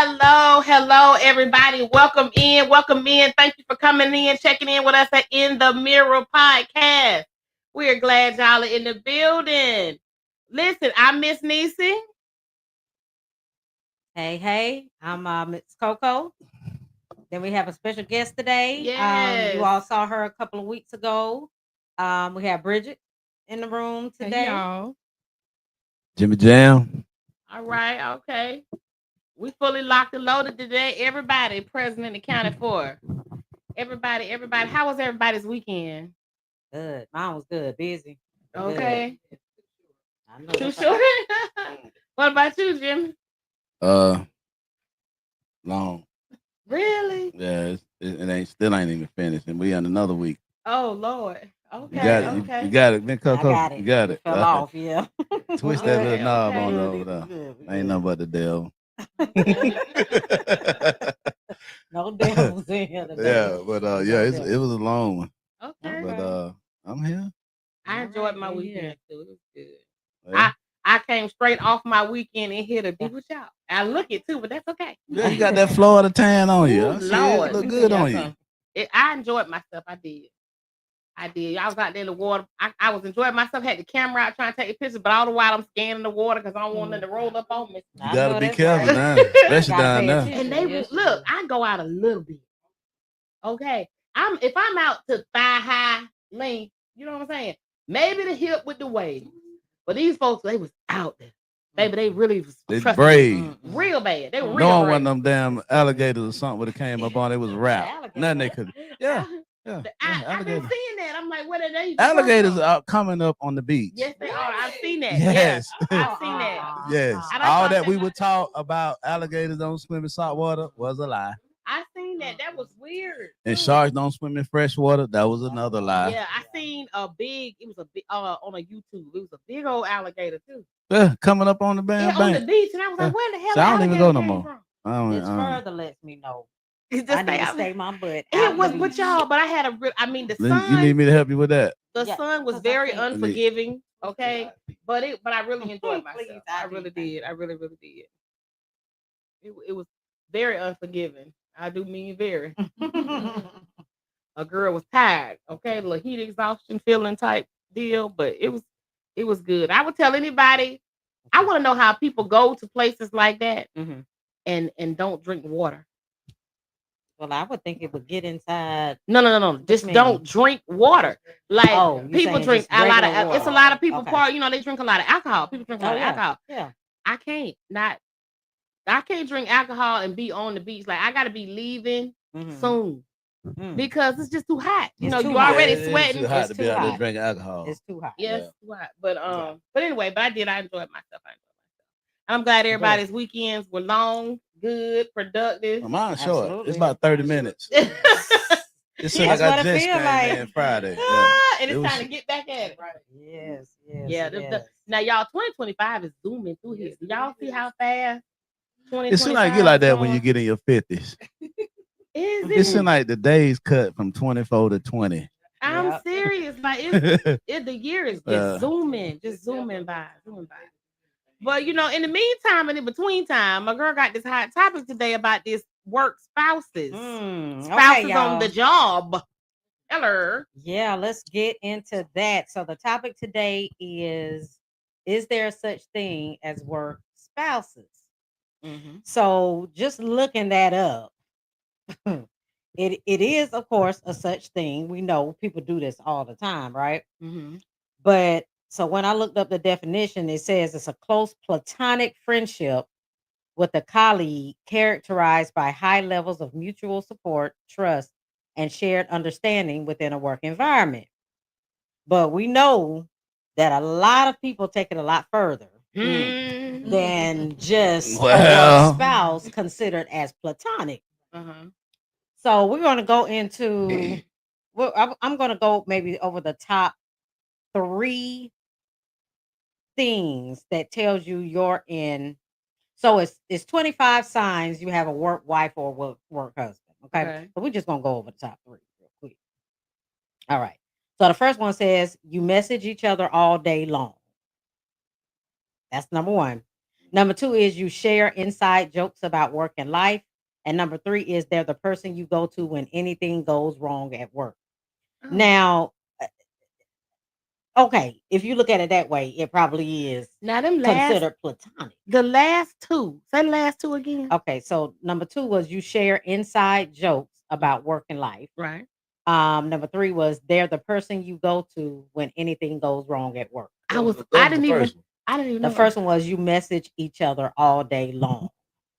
Hello, everybody. Welcome in. Thank you for coming in, checking in with us at In the Mirror podcast. We're glad y'all are in the building. Listen, I'm Miss Niecy. Hey, I'm Miss Coco. Then we have a special guest today. You Yes. all saw her a couple of weeks ago. We have Bridget in the room Hey today. y'all. Jimmy Jam. All right. Okay. We fully locked and loaded today. Everybody present and accounted for. Everybody. How was everybody's weekend? Good. Mine was good. Busy. Good. Okay. I know Too that's short. What about you, Jimmy? Uh, Long. Really? Yeah, it ain't still ain't even finished, and we on another week. Oh Lord. You Okay. got it. Okay. You got it, man. I Coco. got it. You got it. Fell off, yeah. Twist that little Okay, knob okay. on Good, over there. good, Ain't nothing but the devil. No devils in here today. Yeah, but yeah, it was a long one, Okay. but Okay. I'm here. I enjoyed my Alright, we weekend here. too. It was good. Yeah, I came straight off my weekend and here to be with y'all. I look it too, but that's okay. yeah, you got that Florida tan on you. Ooh, I see it. Lord, Look let me good tell y'all on you. something. I enjoyed myself. I did. I was out there in the water. I was enjoying myself. Had the camera out trying to take pictures, but all the while I'm scanning the water because I don't want them to roll up on me. You I gotta know be that's careful right. now, especially Gotta down pay there. attention. And they Yes, you look. do. I go out a little bit. Okay. If I'm out to thigh high length, you know what I'm saying? Maybe the hip with the wave. But these folks, they was out there. Baby, they really was They trusting me brave. real bad. They were real Knowing one brave. of them damn alligators or something would have came up on it was rap. Nothing they could. Yeah, yeah, I've been alligators. seeing that. I'm like, where did they Alligators from? are coming up on the beach. Yes, they are. I've seen that. Yes, I've seen that. yes. I done All thought that we were taught about alligators don't swim in salt water was a lie, I seen that. That was weird. and too. sharks don't swim in fresh water. That was another lie. Yeah, I seen a big. It was a big on a YouTube. It was a big old alligator too. Yeah, coming up on the Yeah, bam on the bank. beach, and I was Yeah. like, where the hell So the I don't even alligator go no came more. from? I don't. This further lets me know It I just need stay to out. stay my butt out It was, the but beach. y'all, but I had a real. I mean, the Then you sun. need me to help you with that. The Yeah, sun was 'cause I very can't- I need- unforgiving. Okay, but I really enjoyed myself. Please, I really did. I really did. It was very unforgiving. I do mean very. A girl was tired. Okay, a little heat exhaustion feeling type deal, but it was good. I would tell anybody. I want to know how people go to places like that Mhm. and don't drink water. Well, I would think it would get inside. No. you Just mean? don't drink water. Like Oh, you people saying drink just a lot of. regular It's a water. lot of people Okay. part. They drink a lot of alcohol. People drink a lot Oh of yeah, alcohol. yeah. I can't not. I can't drink alcohol and be on the beach. Like I got to be leaving Mhm. soon Mm. because it's just too hot. It's too You hot. already It is sweating. too hot It's to be too out there hot. drinking alcohol. It's too hot. Yes, Yeah. too hot. But Yeah. but anyway, I did. I enjoyed myself. I'm glad Good. everybody's weekends were long, good, productive. Well, mine's short. It's Absolutely. about 30 minutes. And It seems That's like what I it just feel came like. in Friday. Yeah. it's It was- time to get back at it. Yes, Yeah. yes. Now, y'all, 2025 is zooming through here. Do y'all see how fast It seems like 2025 you like is that when you going? get in your 50s. Is It seems it? like the days cut from 24 to 20. I'm Yep. serious. Like the year is Uh, just zooming by. But in the meantime and in between time, my girl got this hot topic today about this work spouses. Okay, Spouses on the y'all. job. Hello. Yeah, let's get into that. So the topic today is there such thing as work spouses? Mm-hmm. So just looking that up, it is of course a such thing. We know people do this all the time, right? Mm-hmm. But so when I looked up the definition, it says it's a close platonic friendship with a colleague characterized by high levels of mutual support, trust, and shared understanding within a work environment. But we know that a lot of people take it a lot further than just a work Well, spouse considered as platonic. Uh-huh. So we're going to go into, well, I'm going to go maybe over the top three things that tells you you're in. So it's 25 signs you have a work wife or work husband. Okay. Okay. So we're just gonna go over the top three real quick. All right. So the first one says you message each other all day long. That's number one. Number 2 is you share inside jokes about work and life. And number 3 is they're the person you go to when anything goes wrong at work. Oh. Now, okay, if you look at it that way, it probably is Now them last considered platonic. the last two. Say the last two again. Okay, so number 2 was you share inside jokes about work and life. Right. Number 3 was they're the person you go to when anything goes wrong at work. I What was was the- what I was the didn't even first one? I didn't even know. The first one was you message each other all day long.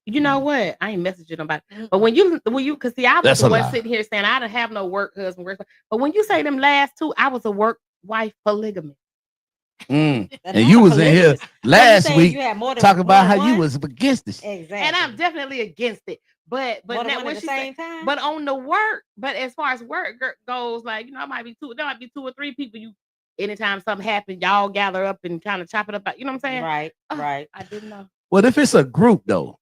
You know what? I ain't messaging nobody. But when you cause see, I was That's the a one lie. sitting here saying I didn't have no work husband, work. But when you say them last two, I was a work wife polygamy. Mm. That's And not you a was in here polygamous. So you last saying week you had more than talking about how you one? was against this. Exactly. And I'm definitely against it. But more than now one when at she the said, same time. but on the work, but as far as work goes, like, you know, there might be two or three people you anytime something happens, y'all gather up and kind of chop it up. You know what I'm saying? right, Oh, right. I didn't know. Well, if it's a group though,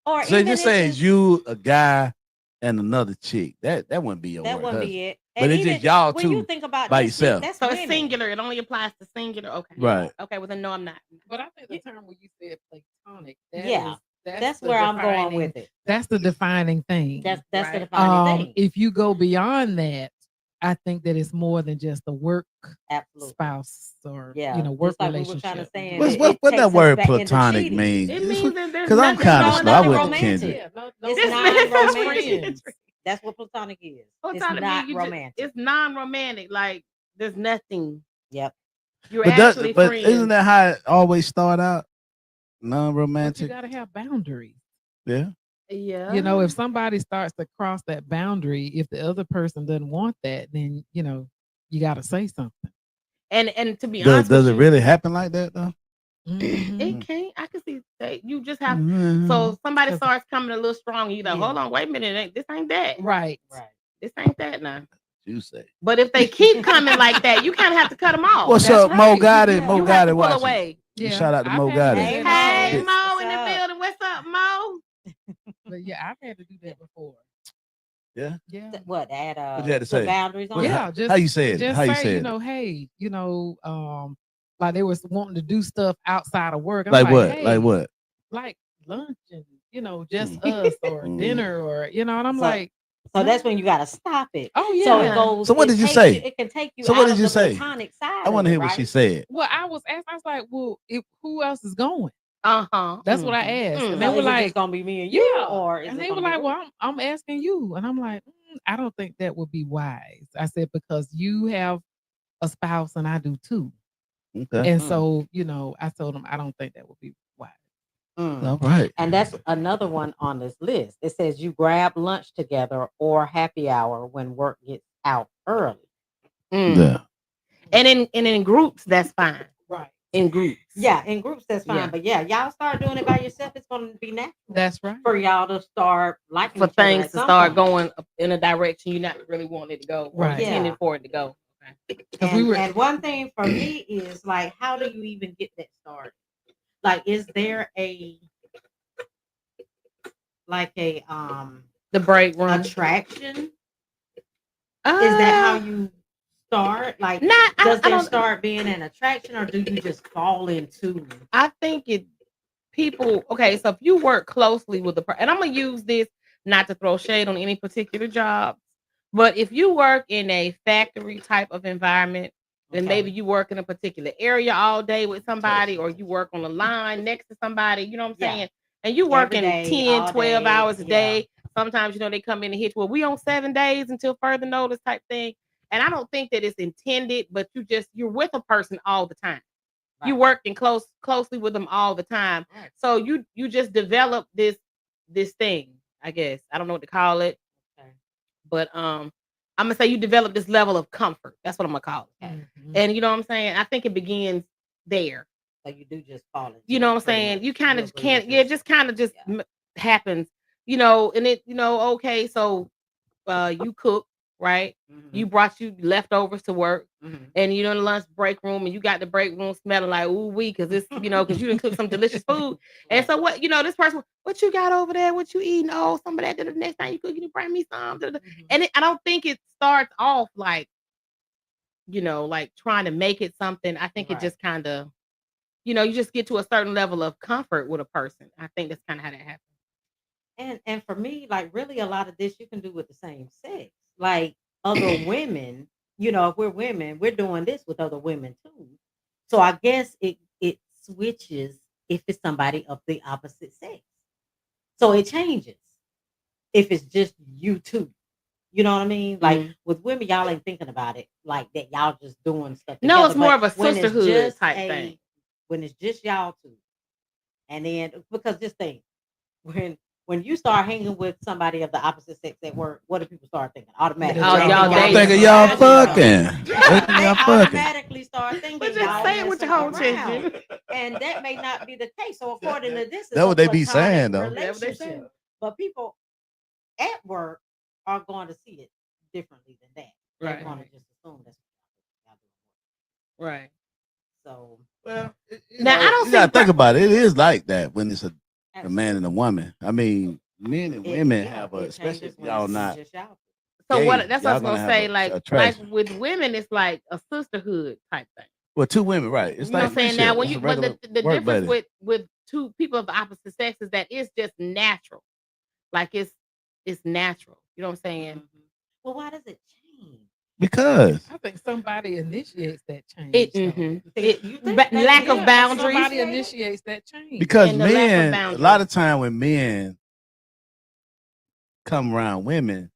Or so even just if saying it's- you, a guy, and another chick, that wouldn't be your that work wouldn't husband. be it. But And it's even just y'all when you two think about by this shit, yourself. that's So women. it's singular. It only applies to singular. Okay. Right. Okay. Well then no, I'm not. But I think the term when you said platonic, Yeah, that's the where I'm going defining- with it. That's the defining thing. That's Right. the defining thing. If you go beyond that, I think that it's more than just a work Absolutely. spouse or Yeah, you know work just like we were relationship. kinda saying What's it- what it what takes that us word back into platonic cheating. mean? It means that there's Because I'm nothing kind of going slow. I on. went to romantic. Kendrick. Yeah, no, This It's man not is romantic. friends. That's what platonic is. It's Platonic mean not you just- romantic. it's non-romantic. Like there's nothing. Yep. You're But actually friends. isn't that how it always start out? But you Non-romantic. got to have boundaries. Yeah. Yeah. You know, if somebody starts to cross that boundary, if the other person doesn't want that, then you know you got to say something. and to be Does honest, with it you, really happen like that though? Mhm. It can't. I can see that you just have. Mhm. So somebody 'Cause- starts coming a little strong. You like, Yeah. hold on, wait a minute. This ain't that. Right. Right. This ain't that now. You say. But if they keep coming like that, you kind of have to cut them off. What's That's up, Mo right. Gotti? Yeah. Mo you have to Gotti pull watching. away. You shout out to I've Mo had Gotti. to do Hey, that Hey, before. Mo What's in the up? building. What's up, Mo? But yeah, I've had to do that before. Yeah. Yeah. What add What you had to put say? boundaries on What- it? Yeah, just how you say it? Just How you say, say you it? know, hey, you know, like they was wanting to do stuff outside of work. I'm Like what? Hey, Like what? like lunch and you know, just us or Mm. dinner or you know, and I'm So- like, So that's when you gotta stop it. oh yeah. So it goes. So what it did you takes say? It can take you So out what of did you the say? platonic side. I want to of hear it, what she right? said. Well, I was asked, I was like, well, who else is going? Uh-huh. That's what I Mhm. asked. Mm. And So they were is it like, just gonna be me and you, yeah. or is And it they were gonna be like, well, I'm asking you. And I'm like, I don't think that would be wise. I said, because you have a spouse and I do too. Okay. And so, you know, I told them I don't think that would be wise. Mm. All right. And that's another one on this list. It says you grab lunch together or happy hour when work gets out early. Mm. Yeah. And in groups, that's fine. Right. In groups. Yeah, in groups that's fine. Yeah. But yeah, y'all start doing it by yourself. It's gonna be natural That's right. for y'all to start liking For each other things at to some start point. going in a direction you're not really wanting it to go, or Right. intended Yeah. for it to go. Okay. 'Cause we And, were- and one thing for me is like, how do you even get that started? Like, is there a The break room. attraction? Is that how you start? Like, Not. does I there don't. start being an attraction, or do you just fall into? I think it. People. Okay, so if you work closely with the and I'm gonna use this not to throw shade on any particular job, but if you work in a factory type of environment, then Okay. maybe you work in a particular area all day with somebody, or you work on a line next to somebody, you know what I'm Yeah. saying? And you Every working day, 10, all 12 day, hours a yeah. day. Sometimes, you know, they come in and hit you, well, we on 7 days until further notice type thing. And I don't think that it's intended, but you're with a person all the time. You Right. working closely with them all the time. Right. So you just develop this thing, I guess. I don't know what to call it, Okay. but I'm gonna say you develop this level of comfort. That's what I'm gonna call it. Mhm. And you know what I'm saying? I think it begins there. So you do just fall into. You know what I'm it pretty saying? much. You kind of agree can't, with yeah, this. just kind of just Yeah. happens, you know, and it, you know, okay, so you cook, right? Mhm. You brought you leftovers to work, Mhm. and you know in the lunch break room, and you got the break room smelling like ooh wee, because it's you know because you didn't cook some delicious food. And Right. so what you know this person, what you got over there? What you eating? Oh, some of that. The next time you cook, you bring me some. Mhm. And I don't think it starts off like, you know, like trying to make it something. I think it Right. just kind of you just get to a certain level of comfort with a person. I think that's kind of how that happens. And for me, like really a lot of this you can do with the same sex. Like other women, if we're women, we're doing this with other women too. So I guess it switches if it's somebody of the opposite sex. So it changes if it's just you two. You know what I mean? Like Mhm. with women, y'all ain't thinking about it like that. Y'all just doing stuff. No, together. it's more But of a when it's sisterhood just type thing. When it's just y'all two, and then because just think when you start hanging with somebody of the opposite sex at work, what do people start thinking? Automatically, Oh, they y'all think dating. Thinking y'all y'all fucking. fucking. Yeah, Thinking they y'all fucking. automatically start thinking But y'all just say it with your messing whole chest, around. Jim. And that may not be the case. So according to this, That's what they be saying, though. That's what they saying. relationship. But people at work are going to see it differently than that. They're Right. going to just assume that's what y'all doing. Right. So Well, Now, I don't you gotta see think about it. It is like that when it's a man absolutely. and a woman. I mean, men and It- women yeah, have it especially changes if when y'all it's not. just y'all. So gay, what? That's what I y'all was gonna gonna have say. a Like attraction. with women, it's like a sisterhood type thing. Well, two women, right? It's You know like what I'm saying? Now, friendship. when It's you a but regular the work difference buddy. with two people of the opposite sex is that it's just natural. Like it's natural. You know what I'm saying? Well, why does it change? Because I think somebody initiates that change. It though. You think lack they- of Yeah, boundaries. Somebody initiates that change. because And the lack of men, a boundaries. lot of time when men come around women,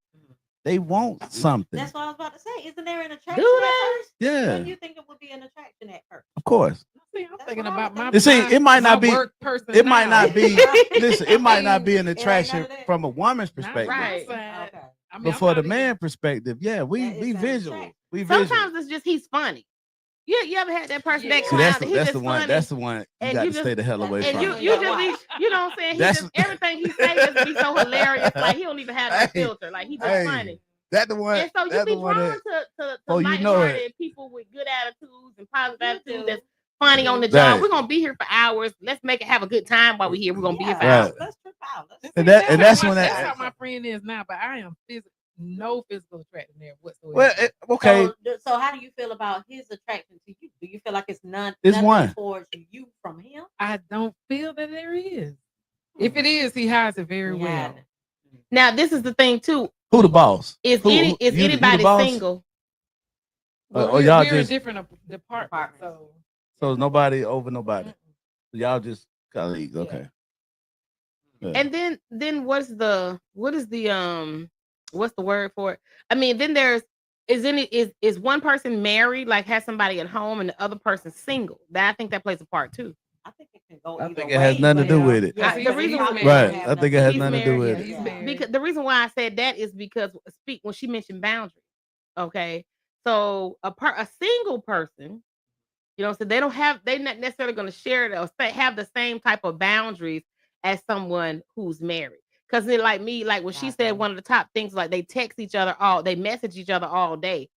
they want something. That's what I was about to say. Isn't there an attraction Do at they? first? Yeah, When you think it would be an attraction at first? of course. See, I'm That's thinking what I about would my. think. You see, my- it might my not be. work person. It might now. not be. Listen, it might not be an ain't none attraction of that. from a woman's Not perspective. my Right. side. Okay. I mean, But I'm for the not man even- perspective, yeah, we That is an visual. attraction. We visual. Sometimes it's just he's funny. You ever had that person that Yeah. See, clown? that's He's that's just the one. funny. That's the one you And got you to just- stay the hell away that's And from. the you one just gotta be, watch. you know what I'm saying? He That's- just everything he say just be so hilarious. Like he don't even have no Hey, filter. Like he just hey, funny. That the one. And so you That be the one drawn that. to Oh, you know lighthearted people with good attitudes and positive You attitudes do. that's funny on the Right. job. We're gonna be here for hours. Let's make it have a good time while we're here. We're gonna be here for Right. hours. Let's trip out. Let's And See, that- and that's how when my- that- that's how my friend is now. But I am no physical attraction there whatsoever. Well, okay. So how do you feel about his attraction to you? Do you feel like it's It's nothing one. towards you from him? I don't feel that there is. If it is, he hides it very He well. had it. Now this is the thing too. Who the boss? Is Who- any who- is you the anybody boss? single? Well, or y'all we're just- in different departments. Departments. So So nobody over nobody. Mm-mm. Y'all just colleagues. Okay. Yeah. And then what is the what's the word for it? I mean, then is one person married, like has somebody at home, and the other person single? That I think that plays a part too. I think it can go I either think it has way, nothing to but, do with it. Yeah, The he's reason why- married. Right. I think it has He's nothing to do married, with Yeah, it. he's Yeah. married. Because the reason why I said that is because when she mentioned boundaries. Okay. So a single person, so they're not necessarily going to share it or have the same type of boundaries as someone who's married. Because like me, like when she said Okay. one of the top things, like they message each other all day.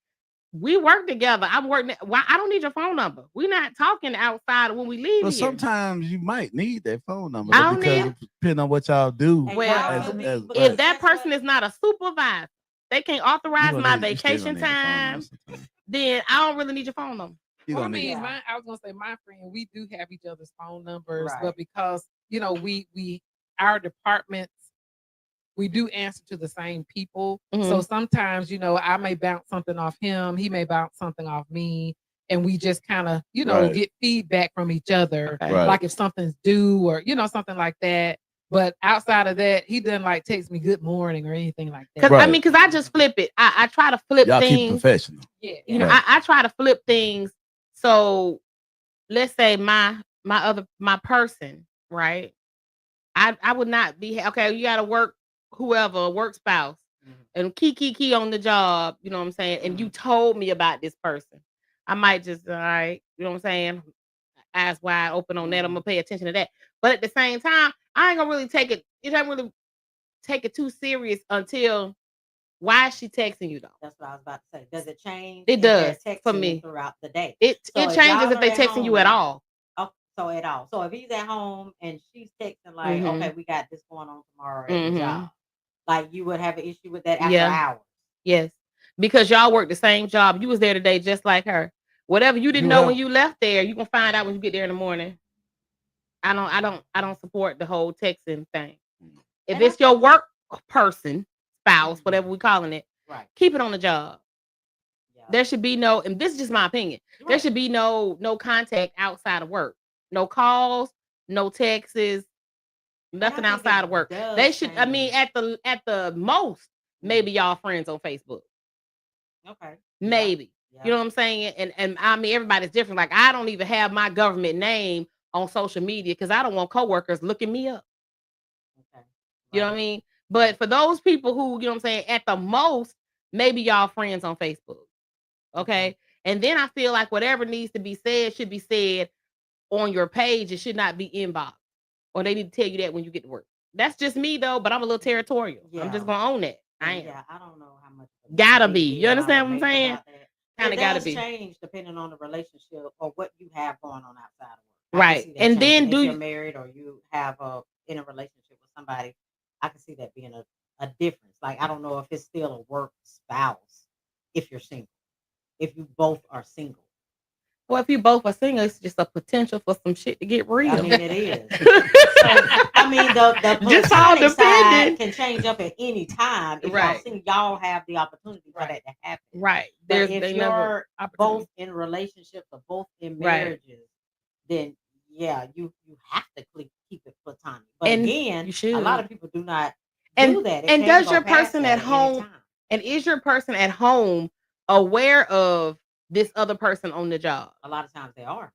We work together. I'm working. Why I don't need your phone number. We're not talking outside when we leave But here. sometimes you might need that phone number I don't because need- depending on what y'all do. And Well, y'all as- could be- as- because If that guess what? person is not a supervisor, they can't You authorize gonna my need- you still vacation gonna need the phone number time. sometimes. Then I don't really need your phone number. You Well, I gonna need mean, Yeah. I was gonna say my friend, we do have each other's phone numbers, Right. but because we our departments, we do answer to the same people. So sometimes, I may bounce something off him, he may bounce something off me, and we just kind of, Right. get feedback from each other. Okay. Right. Like if something's due or something like that. But outside of that, he doesn't like text me good morning or anything like that. Because Right. I just flip it. I try to flip Y'all keep things. professional. Yeah. Right. I try to flip things. So let's say my person, right? I would not be okay. You got to work whoever work spouse and key on the job. You know what I'm saying? And you told me about this person. I might just all right. You know what I'm saying? Eyes wide open on that. I'm gonna pay attention to that. But at the same time, I ain't gonna really take it. You don't really take it too serious until why is she texting you though? That's what I was about to say. Does it change? It if they're does, for texting me. throughout the day. It So if changes y'all if they are at texting you at home- all. Oh, so at all. So if he's at home and she's texting like, Mhm. okay, we got this going on tomorrow at Mhm. the job, like you would have an issue with that after Yeah. hours. Yes, because y'all work the same job. You was there today just like her. Whatever you didn't You know have- when you left there, you gonna find out when you get there in the morning. I don't support the whole texting thing. If And it's your work person, spouse, whatever we calling it, Right. keep it on the job. Yeah. There should be no, and this is just my opinion. There Right. should be no contact outside of work. No calls, no texts, nothing think outside it of work. does They should, I mean, change. at the most, maybe y'all friends on Facebook. Okay. Maybe. Yeah. You know what I'm saying? And I mean, everybody's different. Like, I don't even have my government name on social media because I don't want coworkers looking me up. Okay. You know what I mean? But for those people who, you know what I'm saying, at the most, maybe y'all friends on Facebook. Okay. And then I feel like whatever needs to be said should be said on your page. It should not be inbox. Or they need to tell you that when you get to work. That's just me though, but I'm a little territorial. I'm just Yeah. gonna own that. I am. Yeah, I don't know how much. of a Gotta big be. You deal I understand would what I'm make saying? about that. Kinda It gotta does be. change depending on the relationship or what you have going on outside of work. I can Right. see that And then changing. do if you're you married or you have in a relationship with somebody, I can see that being a difference. Like I don't know if it's still a work spouse if you're single. If you both are single. well, if you both are single, it's just a potential for some shit to get real. I mean it is. So I mean the Just all platonic side depending. can change up at any time. If y'all Right. single, y'all have the opportunity for that to happen. Right. But There's if they you're never opportunity. both in relationships or both in Right. marriages, then yeah, you have to keep it platonic. But And again, you a lot should. of people do not And do that. It and can does go your past person that at at any home time. and is your person at home aware of this other person on the job? A lot of times they are.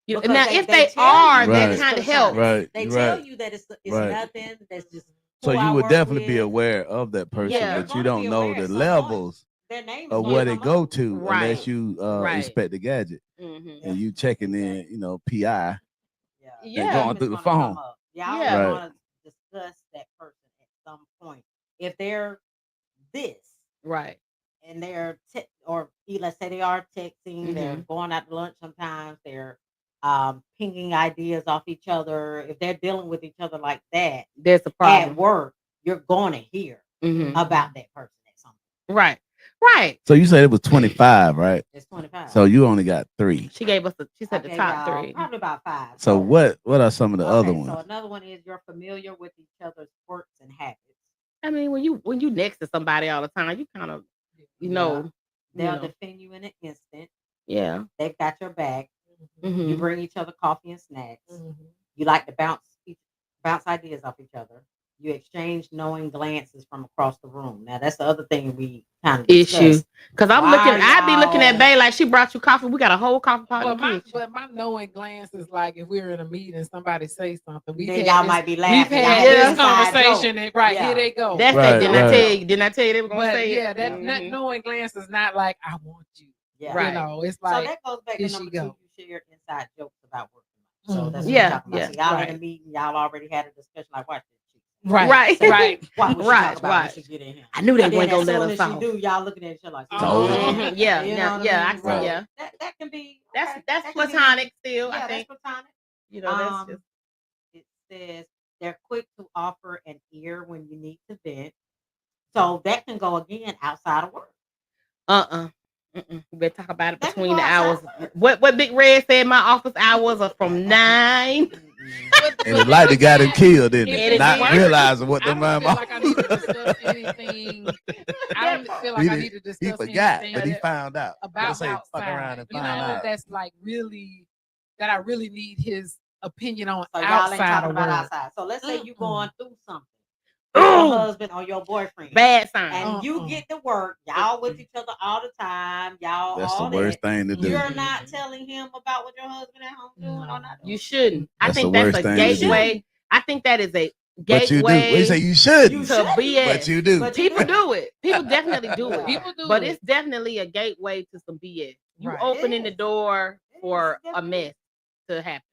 You know, Because now if they they tell are, you Right. that it's kind of platonic. helps. Right. They You're tell right. you that it's Right. nothing. That's just So who I you would work definitely be with. aware of that person, Yeah. You're but you gonna be don't know aware the at some levels Their name is of gonna what it come go up. to Right. unless you Right. inspect the gadget Mhm. and you checking in, you know, PI Yeah. and Yeah. going Name through is the gonna come phone. up. Y'all Yeah. are Right. gonna discuss that person at some point. If they're this Right. and they're let's say they are texting, they're Mhm. going out to lunch sometimes, they're pinging ideas off each other. If they're dealing with each other like that There's a at problem. work, you're going to hear Mhm. about that person at some point. Right. Right. So you said it was 25, right? It's 25. So you only got 3. She gave us she I said the gave top y'all 3. probably about 5. So what are some of the other Okay, so ones? another one is you're familiar with each other's quirks and habits. I mean, when you next to somebody all the time, you kind of you know, They'll defend you in an instant. yeah. They've got your back. You Mhm. bring each other coffee and snacks. Mhm. You like to bounce ideas off each other. You exchange knowing glances from across the room. Now that's the other thing we kind of Issue. discussed. Cause I'm Why looking, I'd be looking at y'all- Bay like she brought you coffee. We got a whole coffee pot in But the my kitchen. but my knowing glance is like if we're in a meeting, somebody say something. Then y'all might be laughing. We've Y'all had have this inside conversation, joke. and right Yeah. here they go. That's Right, that. Didn't I right. tell you? Didn't I tell you they were gonna But say yeah, it? that Mhm. knowing glance is not like I want you. Yeah. Right. You know, it's So like that goes back to here she number 2. go. You shared inside jokes about working. So that's what Yeah, we're talking about. yeah, So y'all in a right. meeting, y'all already had a discussion like, watch this. right, Right. So, right. What would she Right, talk about when right. she get in here? I knew they And then weren't gonna as let soon us as she off. do, y'all looking at each other like, Oh. Mhm. Yeah, You know yeah, what I yeah. I mean? see. So Yeah, that can be that's okay. that's That can be- platonic still. Yeah, I think that's platonic. you know that's Um, just It says they're quick to offer an ear when you need to vent. So that can go again outside of work. We better talk about it That can between go the hours. outside work. What Big Red said? My office hours are from 9. And the light that got him killed, didn't It it? is Not work. realizing what I the don't man feel like I need to discuss anything. I don't feel like I need to discuss he forgot, anything but he found out. about Let's say fuck outside. around and You find know, out. that's like really that I really need his opinion on So y'all ain't outside talking of about work. outside. So let's say you going through something. Ooh. Your husband or your boyfriend. Bad sign. And you get to work, y'all with each other all the time, y'all That's the all worst that. thing to do. You're not telling him about what your husband at home doing or not doing. You shouldn't. I That's think the that's worst a thing to do. gateway. I think that is a But you do. gateway We say you should, You to shouldn't, BS. but you do. But People do it. People definitely do it. People do But it. it's definitely a gateway to some BS. You Right. opening the Yes. door Yes, for a definitely. mess to happen.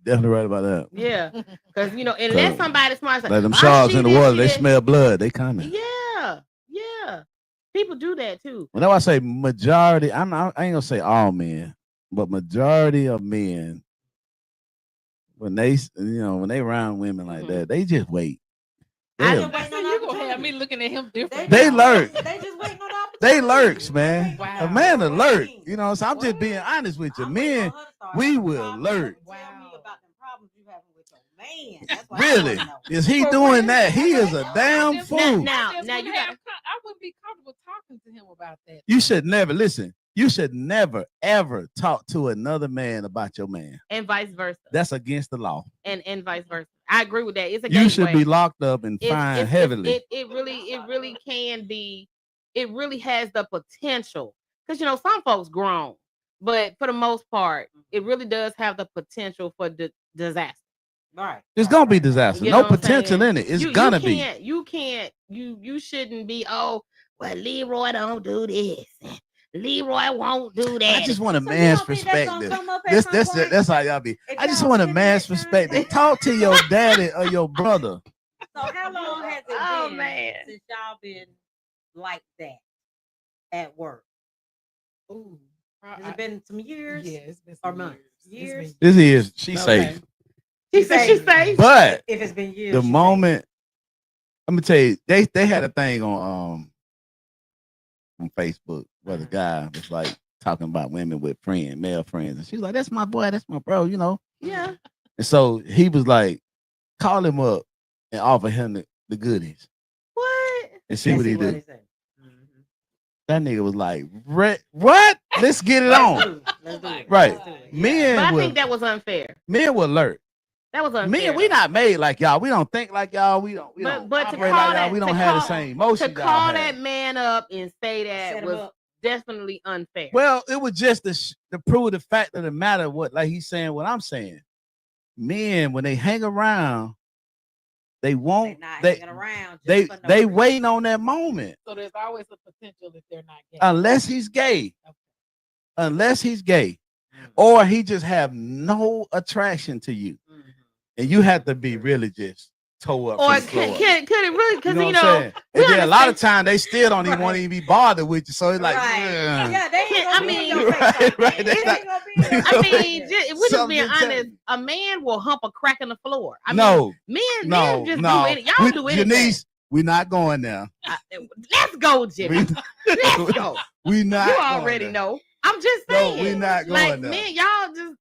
Definitely right about that. Yeah, because unless somebody's smart, Like them "Oh, sharks she in the this, water, she they that." smell blood. They coming. Yeah. People do that too. Whenever I say majority, I ain't gonna say all men, but majority of men, when they around women like that, they just wait. I They- just waiting So on you gonna have opportunity. me looking at him different. They learn. They just waiting on the opportunity. They lurks, man. Wow. A man alert. Right. You know, so I'm just being honest with you. Men, we will lurk. Tell me about the problems you having with your man. That's what I Really? wanna know. Is he For doing real? that? He is a damn Now- fool. I Now just you wouldn't gotta. I wouldn't be comfortable talking to him about that. You should never listen. You should never ever talk to another man about your man. And vice versa. That's against the law. And vice versa. I agree with that. It's a You should gateway. be locked up and fined heavily. It really can be. It really has the potential because some folks grown, but for the most part, it really does have the potential for disaster. Right. It's gonna be disaster. You No know what I'm potential saying? in it. It's You gonna be. can't. You can't. You shouldn't be. Oh, well, Leroy don't do this. Leroy won't do that. I just want a So you man's don't think that's gonna perspective. come up at some point? That's how y'all be. If I just y'all want a spend man's that time- perspective. Talk to your daddy or your brother. So how long has it Oh, been man. since y'all been like that at work? Ooh, Has it been some years? Yeah, it's been or some months? years. Years? This is she Okay. safe. She said she safe. But If it's been years, the she said. moment I'm gonna tell you, they had a thing on Facebook where the guy was like talking about women with male friends, and she's like, "That's my boy, that's my bro," Yeah. And so he was like, call him up and offer him the goodies What? and see Let's what he what do. he said. Mhm. That nigga was like, what? Let's get it Let's on. do it. Let's do it. Right. Let's do it. Men But I will, think that was unfair. men will alert. That was unfair. Men, we not made like y'all. We don't think like y'all. We don't. But to operate call like that, y'all. We to don't have the call- same emotions. to y'all call have. that man up and say that Set him was up. definitely unfair. Well, it was just to prove the fact of the matter. What, like he's saying, what I'm saying. Men, when they hang around, they They won't. not They hanging around. Just they for no they reason. waiting on that moment. So there's always a potential if they're not gay. Unless he's gay. Okay. Unless he's gay, Mhm. or he just have no attraction to you, Mhm. and you have to be really just toe up. or from the floor. could it really? Because You know what I'm saying? we And then a lot of understand- times they still don't even want to even be bothered with you. So it's like, Right. "Ugh." Yeah, they ain't I gonna be mean- in your face Right, like right, that. that's They not- ain't gonna be in your I face like mean, that. just, if we're just Something being to tell honest, you. a man will hump a crack in the floor. I mean, no, men just no. do it. Y'all do anything. Janice, we're not going there. Let's go, Jimmy. We, Let's go. we not. You going already there. know. I'm just No, saying. we not going like there. men, y'all just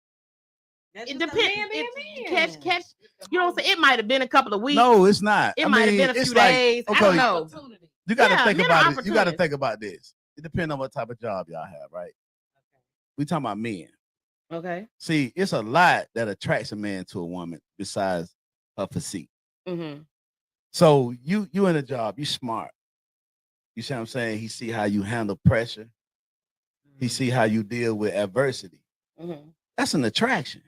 That's it just a depends. man being It, man. catch. You know what I'm saying? It might have been a couple of weeks. No, it's not. It I might have mean, been a it's few like, days. I okay, don't know. Opportunity. You got to Yeah, think men are about it. You got to opportunists. think about this. It depends on what type of job y'all have, right? We talking about men. Okay. See, it's a lot that attracts a man to a woman besides her physique. Mm-hmm. So you in a job, you smart. You see what I'm saying? He see how you handle pressure. He see how you deal with adversity. Mm-hmm. That's an attraction.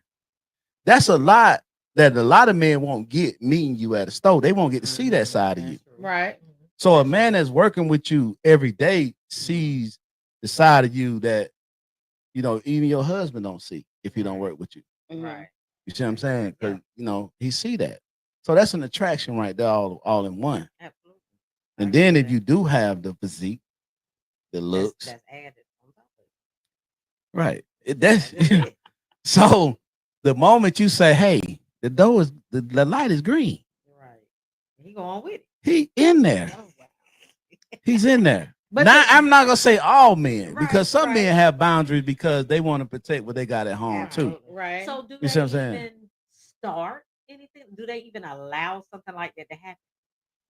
That's a lot that a lot of men won't get meeting you at a store. They won't get to see that side of you. Right. So a man that's working with you every day sees the side of you that, even your husband don't see if he don't work with you. Mhm. Right. You see what I'm saying? Because he see that. So that's an attraction right there, all in one. Absolutely. And I then get if you do have the physique, the looks, that's added on top of it. right? That's That's it. so. The moment you say, "Hey, the door is the light is green," Right. He go on with it. he in there. Oh, wow. He's in there. But Now, the- I'm not gonna say all men because Right, some right. men have boundaries because they want to protect what they got at home too. Absolutely. Right. So do You they see what I'm saying? even start anything? Do they even allow something like that to happen?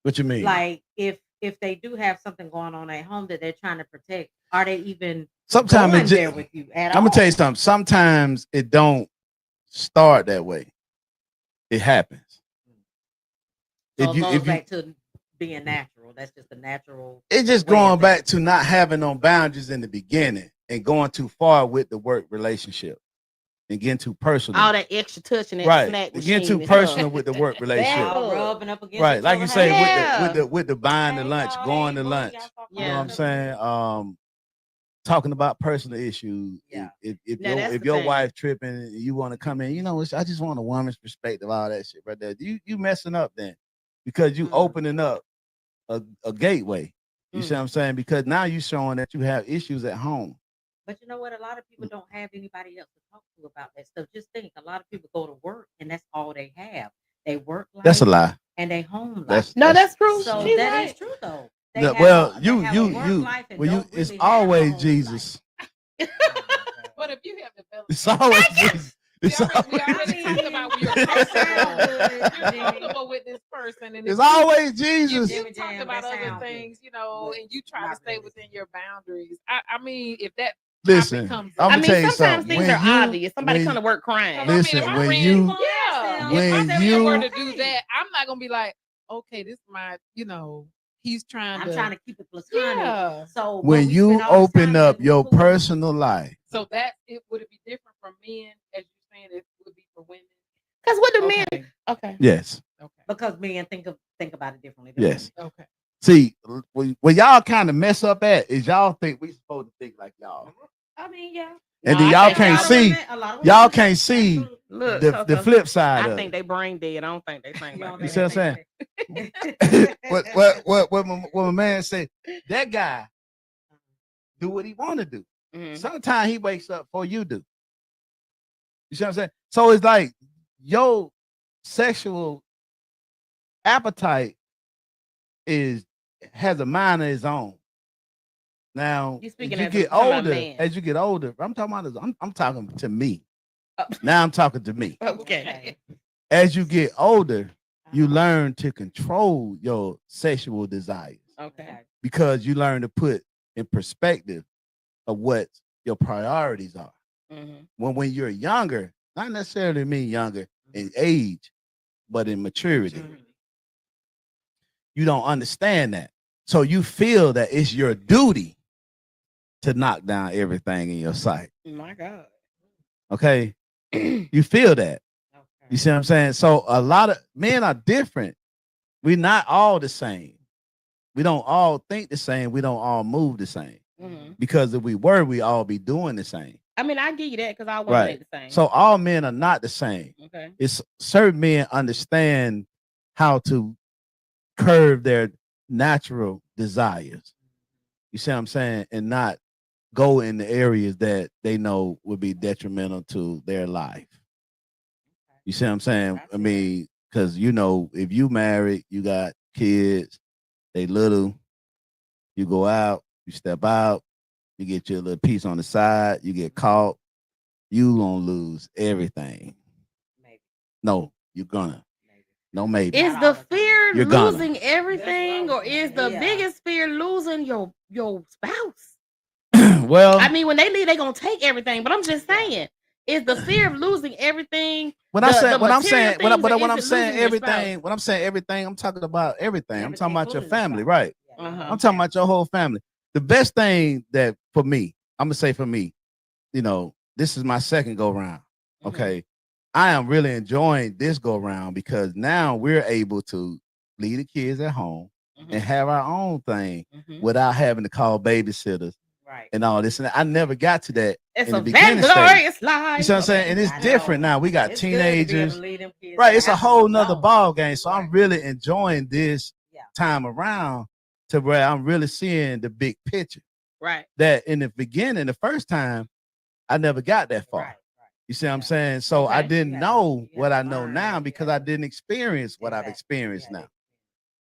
What you mean? Like if they do have something going on at home that they're trying to protect, are they even Sometimes going it there just, with you at I'm all? gonna tell you something. Sometimes it don't start that way. It happens. So If it you goes if you back to being natural. That's just a natural. it's just way of going back thinking. to not having no boundaries in the beginning and going too far with the work relationship and getting too personal. all that extra touching that Right. snack Getting machine too and personal stuff. with the work relationship. All Look. rubbing up against Right. each Like you other. say Yeah. with the buying the Hey, lunch, y'all, going hey, to boy, lunch. y'all talk You know what Yeah. I'm saying? Talking about personal issues. Yeah. If Now, that's if the your thing. wife tripping and you want to come in, I just want a woman's perspective, all that shit right there. You messing up then because you Mm. opening up a gateway. You see Mm. what I'm saying? Because now you showing that you have issues at home. But you know what? A lot of people don't have anybody else to talk to about that stuff. Just think, a lot of people go to work and that's all they have. They work life That's a lie. and they home life. That's No, that's true. So She's that is right. true though. They Yeah, have well, a- they you have a you work you life and well you don't it's really have a always home Jesus. But if you have developed, It's always Jesus. It's we always, already talked about when you're That sounds comfortable. good, You're Jimmy. comfortable with this person, and it's if you always if Jesus. you Jimmy talked Jam, about that other sound good. things, you know, But and you try to not stay really. within your boundaries, I mean, if that Listen, comes I'm up, I gonna mean, tell you sometimes something. things When are you obvious. Somebody when come to work because crying. I mean, listen, if my when friend, you yeah, when if my friend you- were to do that, I'm not gonna be like, okay, this is my, you know, he's trying I'm to, trying to keep it platonic. yeah. So but when we you spend all this open time up in your pool. personal life, So that it would it be different from men, as you're saying it would be for women? Because what do men? Okay, Okay. yes, okay, Because men think about it differently. Than yes. okay. See, where y'all kind of mess up at is y'all think we supposed to think like y'all, women. I mean, yeah. and No, then I y'all think can't A lot of see. women- a lot of Y'all women- can't see Absolutely. Look, the Coco, flip side I of think it. they brain dead. I don't think they think You like don't You that. see what I'm saying? What my man say? That guy do what he want to do. Mhm. Sometimes he wakes up before you do. You see what I'm saying? So it's like your sexual appetite has a mind of its own. Now, You as speaking you as a- get talking about a older, man. as you get older, I'm talking to me. Oh. Now I'm talking to me. Okay. As you get older, you Uh-huh. learn to control your sexual desires Okay. because you learn to put in perspective of what your priorities are. Mhm. When you're younger, not necessarily mean younger in age, but in maturity, you don't understand that. So you feel that it's your duty to knock down everything in your sight. My God. Okay. You feel that. You see what I'm saying? So a lot of men are different. We're not all the same. We don't all think the same. We don't all move the same. Mhm. Because if we were, we all be doing the same. I mean, I give you that because I want to Right. think the same. So all men are not the same. Okay. It's certain men understand how to curb their natural desires. You see what I'm saying? And not go in the areas that they know would be detrimental to their life. You see what I'm saying? I mean, because you know, if you married, you got kids, they little, you go out, you step out, you get your little piece on the side, you get caught, you gonna lose everything. Maybe. No, you're gonna. No, maybe. Is Not the all the time. fear You're gonna. losing everything, or is the Yeah. biggest fear losing your spouse? Well, I mean, when they leave, they gonna take everything. But I'm just saying, is the fear of losing everything? when I'm saying material things, or when I'm is it saying losing your spouse? everything, when I'm saying everything, I'm talking about everything. I'm talking about your including the family, spouse. right? Yeah. Uh-huh. I'm talking about your whole family. The best thing that for me, I'm gonna say for me, you know, this is my second go round. Mhm. Okay. I am really enjoying this go round because now we're able to leave the kids at home Mhm. and have our own thing Mhm. without having to call babysitters Right. and all this. And I never got to that It's in a the beginning stage. vainglorious life. You see what I'm saying? And it's I know. different now. We got It's good to be able teenagers. to leave them kids Right. at It's the a house whole alone. nother ball game. So I'm Right. really enjoying this Yeah. time around to where I'm really seeing the big picture. Right. That in the beginning, the first time, I never got that far. Right. You see what I'm Yeah. saying? So I Okay. didn't You know have what to I know learn now it. because Yeah. I didn't experience what I've Exactly. experienced Yeah, now.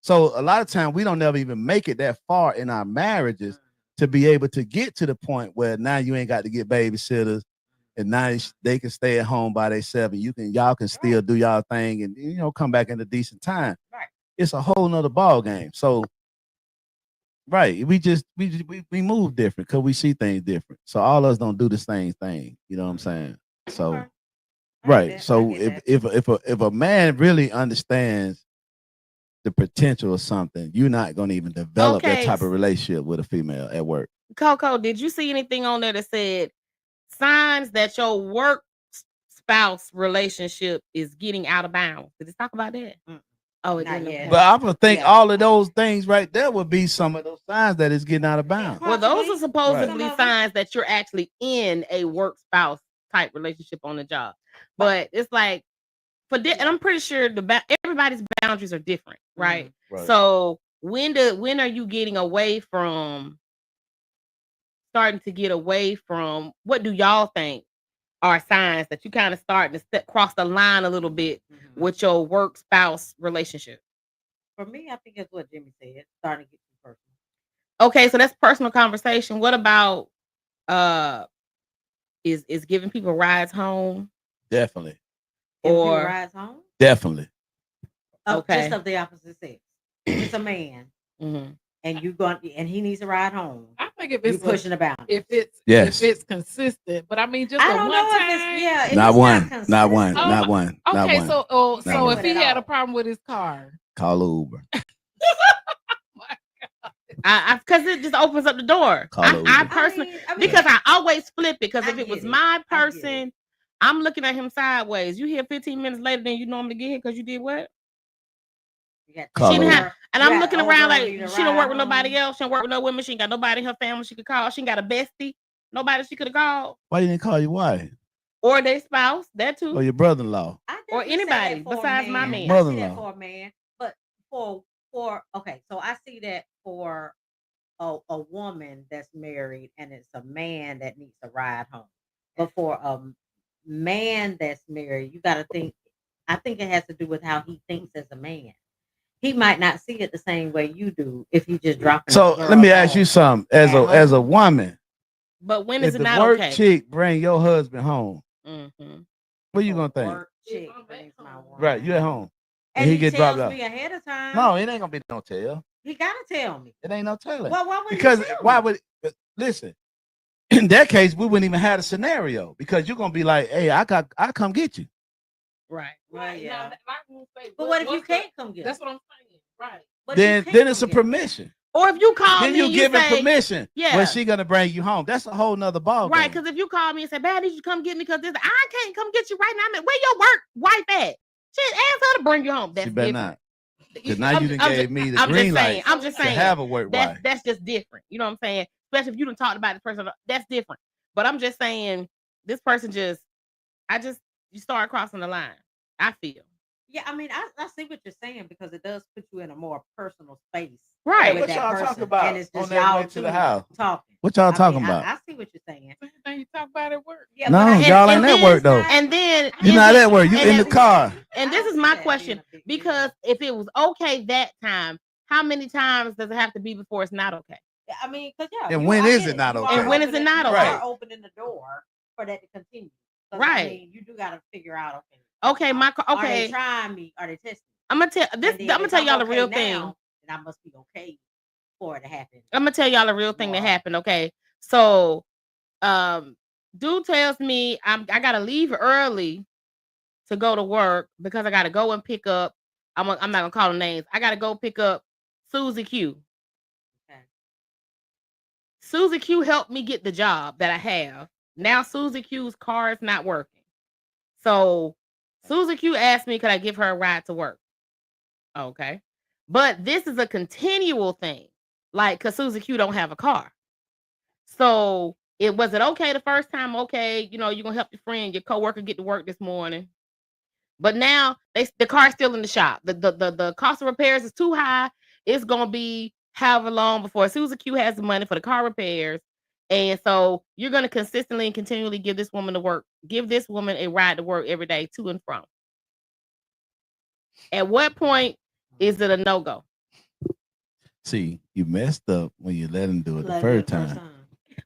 So a lot of times we don't never even make it that far in our marriages to be able to get to the point where now you ain't got to get babysitters and now they can stay at home by themselves and y'all can still do y'all thing and you know come back in a decent time. Right. It's a whole nother ball game. So right, we move different because we see things different. So all of us don't do the same thing. You know what I'm saying? So Okay. I get right. that. I So get if a man really understands the potential of something, you're not gonna even develop that Okay. type of relationship with a female at work. Coco, did you see anything on there that said signs that your work spouse relationship is getting out of bounds? Did it talk about that? Mm. Oh, it Not didn't. yet. Okay. But I would think Yeah. all of those things right there would be some of those signs that it's getting out of bounds. Well, those are Possibly. supposedly Some of them. signs that you're actually in a work spouse type relationship on the job. But it's like and I'm pretty sure everybody's boundaries are different, right? Right. So when are you getting away from starting to get away from what do y'all think are signs that you kind of starting to cross the line a little bit with your work spouse relationship? For me, I think it's what Jimmy said. Starting to get too personal. Okay, so that's personal conversation. What about is giving people rides home? Definitely. If you Or rides home, Definitely. Okay. just of the opposite sex. If it's a man Mhm. and he needs a ride home, I think if you it's pushing the boundaries. if Yes. it's consistent, but I mean just I a don't one know time. if it's if Not it's one. Not one. consistent, Not Oh, one. Not Okay, one. so Can't so do if it he at had a all. problem with his car, Call a Uber. I because it just opens up the door. Call I Uber. personally I mean, because I always flip it because I if it was get it. my I get it. person, I'm looking at him sideways. You here 15 minutes later than you normally get here because you did what? you got Call She didn't Uber. have, and I'm looking around like need a she don't ride work with nobody home. else. She don't work with no women. She ain't got nobody in her family she could call. She ain't got a bestie. Nobody she could have called. Why you didn't call your wife Or their spouse. That too. or your brother-in-law? I Or definitely say that anybody for a besides my man. I see Mother-in-law. that for a man, but for okay, so I see that for a woman that's married and it's a man that needs a ride home. But for a man that's married, you got to think. I think it has to do with how he thinks as a man. He might not see it the same way you do if you just drop. So let me ask you something. As a woman, But when if is it the not work okay? chick bring your husband home, Mhm. what you gonna think? Work chick brings my woman Right, you at home. and he get tells dropped me ahead of time. No, it ain't gonna be no tell. He gotta tell me. It ain't no telling. Well, why would Because he tell why me? would listen? In that case, we wouldn't even have a scenario because you're gonna be like, "Hey, I come get you." Right. Well, yeah. Now, I won't say, But what if you what's can't come get That's him? what I'm saying. Right. But you Then can't it's a come get him. permission. Or if you call Then me you and giving say, permission. Yeah. When she gonna bring you home? That's a whole nother ball right, game. because if you call me and say, "Babe, I need you to come get me," because I can't come get you right now. Where your work wife at? Shit, ask her to bring you home. That's She better different. not. Because now you done gave me the I'm green just light saying. I'm just to saying. have a work wife. That's just different. You know what I'm saying? Especially if you done talked about this person. That's different. But I'm just saying, this person you start crossing the line. I feel. Yeah, I mean, I see what you're saying because it does put you in a more personal space. Right. With What that y'all person. talking about And it's on just that y'all way to the two house? talking. What y'all I talking mean, about? I see what you're saying. Same thing you talk about at work. Yeah, No, but y'all ain't and at then- work though. And then You're not at work. You and in the then- car. And I this don't is see my that being question a big deal. because if it was okay that time, how many times does it have to be before it's not okay? I mean, because And you- when I is get it not You okay? are And when is it opening- not you okay? are opening the door for that to continue. 'Cause, Right. I mean, you do got to figure out. Okay. Okay, Are they okay. trying me? Are they testing? I'm gonna tell this. And I'm then gonna if tell y'all the okay real now, thing. then I must be okay for it to happen. I'm gonna tell y'all the real thing that More. happened. Okay, so dude tells me I gotta leave early to go to work because I gotta go and pick up. I'm not gonna call them names. I gotta go pick up Susie Q. Okay. Susie Q helped me get the job that I have. Now Susie Q's car is not working. So Susie Q asked me, could I give her a ride to work? Okay. But this is a continual thing. Like, cause Susie Q don't have a car. So was it okay the first time? Okay, you're gonna help your friend, your coworker get to work this morning. But now the car's still in the shop. The cost of repairs is too high. It's gonna be however long before Susie Q has the money for the car repairs. And so you're gonna consistently and continually give this woman a ride to work every day to and from. At what point is it a no-go? See, you messed up when you let him do it the Love first you time.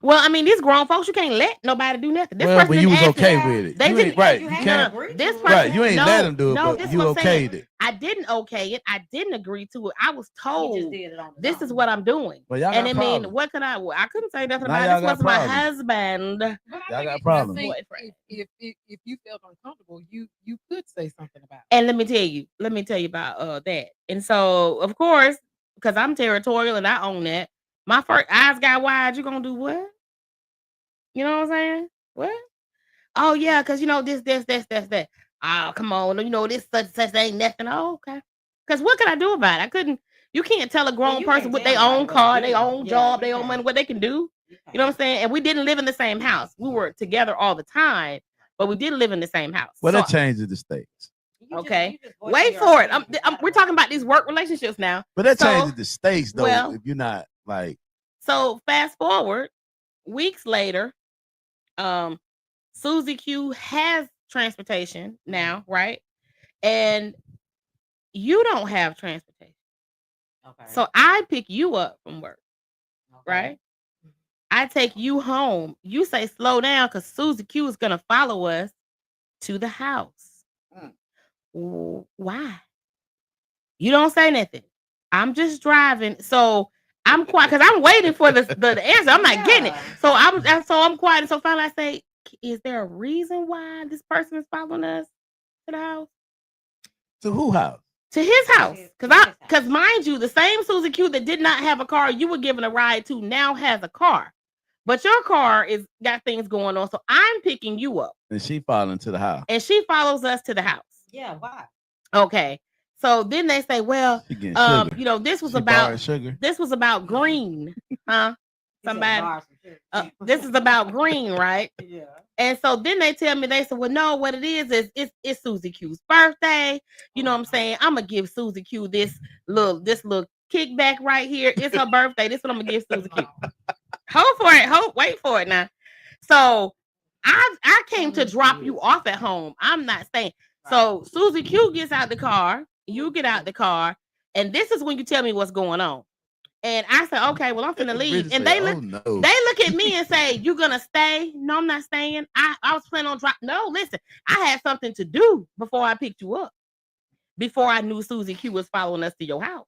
Well, I mean, these grown folks, you can't let nobody do nothing. This Well, person but you didn't was ask me. okay with it. They You didn't- ain't right. you You had can't. to agree This to it. person, Right, you ain't let him do it, no, but this you what I'm saying. okayed it. I didn't okay it. I didn't agree to it. I was You told just did it on the this is own. what I'm doing. Well, y'all And got I mean, problems. what could I? Well, I couldn't say nothing Now about it. y'all This got was my problems. husband. But Y'all I got think, problems. I think Boyfriend. if you felt uncomfortable, you could say something about it. And let me tell you about that. And so, of course, because I'm territorial and I own that, my first eyes got wide. You gonna do what? You know what I'm saying? What? Oh yeah, because that. Oh, come on, this such ain't nothing. Oh, okay. Because what can I do about it? I couldn't. You can't tell a grown you person can't with tell their nobody own what to car, do. their own Yeah, job, you their own can't. money, what they can do. You You know what I'm saying? And we didn't live in the same house. We were together all the time, but we did live in the same house. Well, So, that changes the states. okay. Wait for it. We're talking about these work relationships now. But that So, changes the states, though. well- if you're not like, So fast forward, weeks later, Susie Q has transportation now, right? And you don't have transportation. Okay. So I pick you up from work. right? I take you home. You say slow down because Susie Q is gonna follow us to the house. Why? You don't say nothing. I'm just driving. So I'm quiet because I'm waiting for the answer. I'm not getting it. So I'm quiet. And so finally I say, is there a reason why this person is following us to the house? To who house? To his house. Because mind you, the same Susie Q that did not have a car you were giving a ride to now has a car. But your car is got things going on. So I'm picking you up. And she following to the house. And she follows us to the house. Yeah, why? Okay. So then they say, well, you know, this was about green, huh? Somebody, this is about green, right? Yeah. And so then they tell me, they said, well, no, what it is it's Susie Q's birthday. You know what I'm saying? I'm gonna give Susie Q this little kickback right here. It's her birthday. This is what I'm gonna give Susie Q. Hold for it. Wait for it now. So I came to drop you off at home. I'm not staying. So Susie Q gets out the car, you get out the car, and this is when you tell me what's going on. And I said, okay, well, I'm finna leave. And they look at me and say, you gonna stay? No, I'm not staying. I was planning on drop. No, listen, I had something to do before I picked you up. Before I knew Susie Q was following us to your house.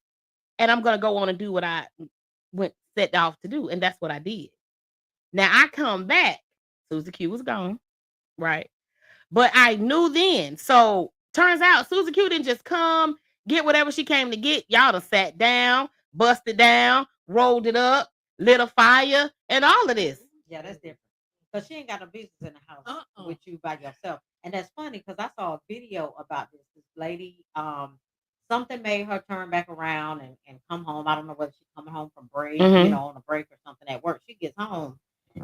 And I'm gonna go on and do what I set off to do. And that's what I did. Now I come back, Susie Q was gone, right? But I knew then. So turns out Susie Q didn't just come, get whatever she came to get. Y'all done sat down, busted down, rolled it up, lit a fire, and all of this. Yeah, that's different. Because she ain't got no business in the house with you by yourself. And that's funny because I saw a video about this. This lady, something made her turn back around and come home. I don't know whether she's coming home from break, you know, on a break or something at work. She gets home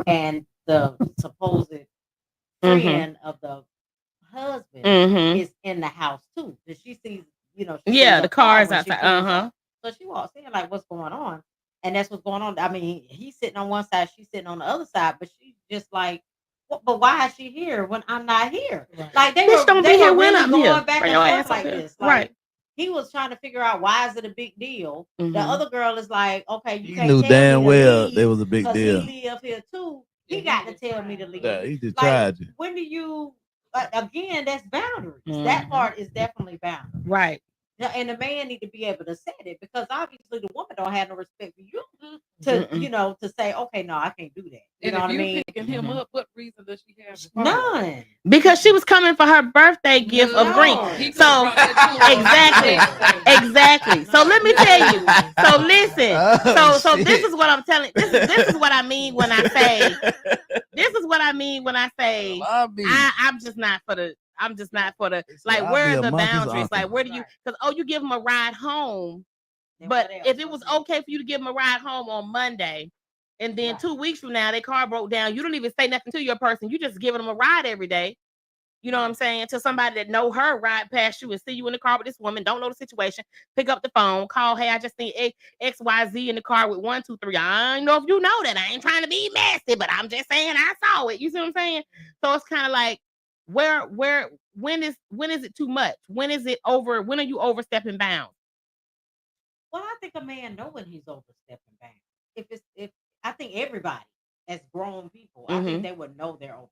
and the supposed friend of the husband is in the house too. That she sees, you know, the cars outside. So she walks in like, what's going on? And that's what's going on. I mean, he's sitting on one side, she's sitting on the other side, but she's just like, but why is she here when I'm not here? Right. Like they don't be here when I'm here. Back and forth like this. Like, right. He was trying to figure out why is it a big deal. The other girl is like, okay, you can't knew tell damn me well leave it was a big deal. He live here too. He got to tell me to leave. Yeah, he just like, tried you. When do you? Again, that's boundaries. That part is definitely boundaries. Right. And the man need to be able to set it because obviously the woman don't have no respect for you to you know to say okay no I can't do that. You know what I mean? Picking him up, what reason does she have? None. Because she was coming for her birthday gift of green. So exactly. So let me tell you. So listen. So this is what I'm telling. This is what I mean when I say. This is what I mean when I say. I'm just not for the. Like, where are the boundaries? Like, where do you, because, you give them a ride home. But if it was okay for you to give them a ride home on Monday, and then 2 weeks from now, their car broke down, you don't even say nothing to your person. You just giving them a ride every day. You know what I'm saying? To somebody that know her ride past you and see you in the car with this woman, don't know the situation, pick up the phone, call, hey, I just seen XYZ in the car with 1, 2, 3. I don't know if you know that. I ain't trying to be messy, but I'm just saying I saw it. You see what I'm saying? So it's kind of like, when is it too much? When is it over? When are you overstepping bounds? Well, I think a man know when he's overstepping bounds. If I think everybody as grown people, I think they would know they're overstepping.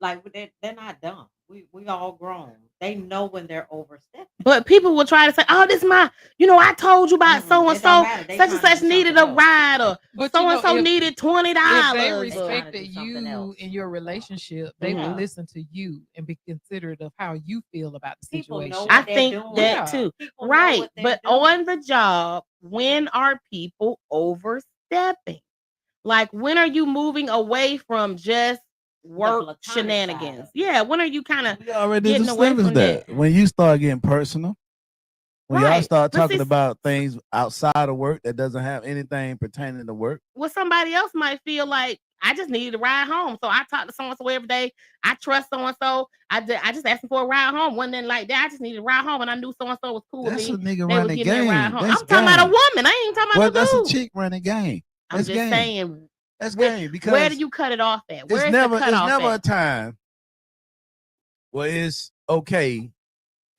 Like they're not dumb. We all grown. They know when they're overstepping. But people will try to say, "Oh, this is my, I told you about so and so, such and such needed a ride, or so and so needed $20." If they respected you in your relationship, they would listen to you and be considerate of how you feel about the situation. I think that too, right? But on the job, when are people overstepping? Like, when are you moving away from just work shenanigans? Yeah, when are you kind of getting away from that? When you start getting personal, when y'all start talking about things outside of work that doesn't have anything pertaining to work. Well, somebody else might feel like, I just needed a ride home, so I talk to so and so every day. I trust so and so. I just asked for a ride home. One then like that, I just needed a ride home, and I knew so and so was cool with me. That's a nigga running game. I'm talking about a woman. I ain't talking about that's a chick running game. I'm just saying. That's game, because where do you cut it off at? It's never a time where it's okay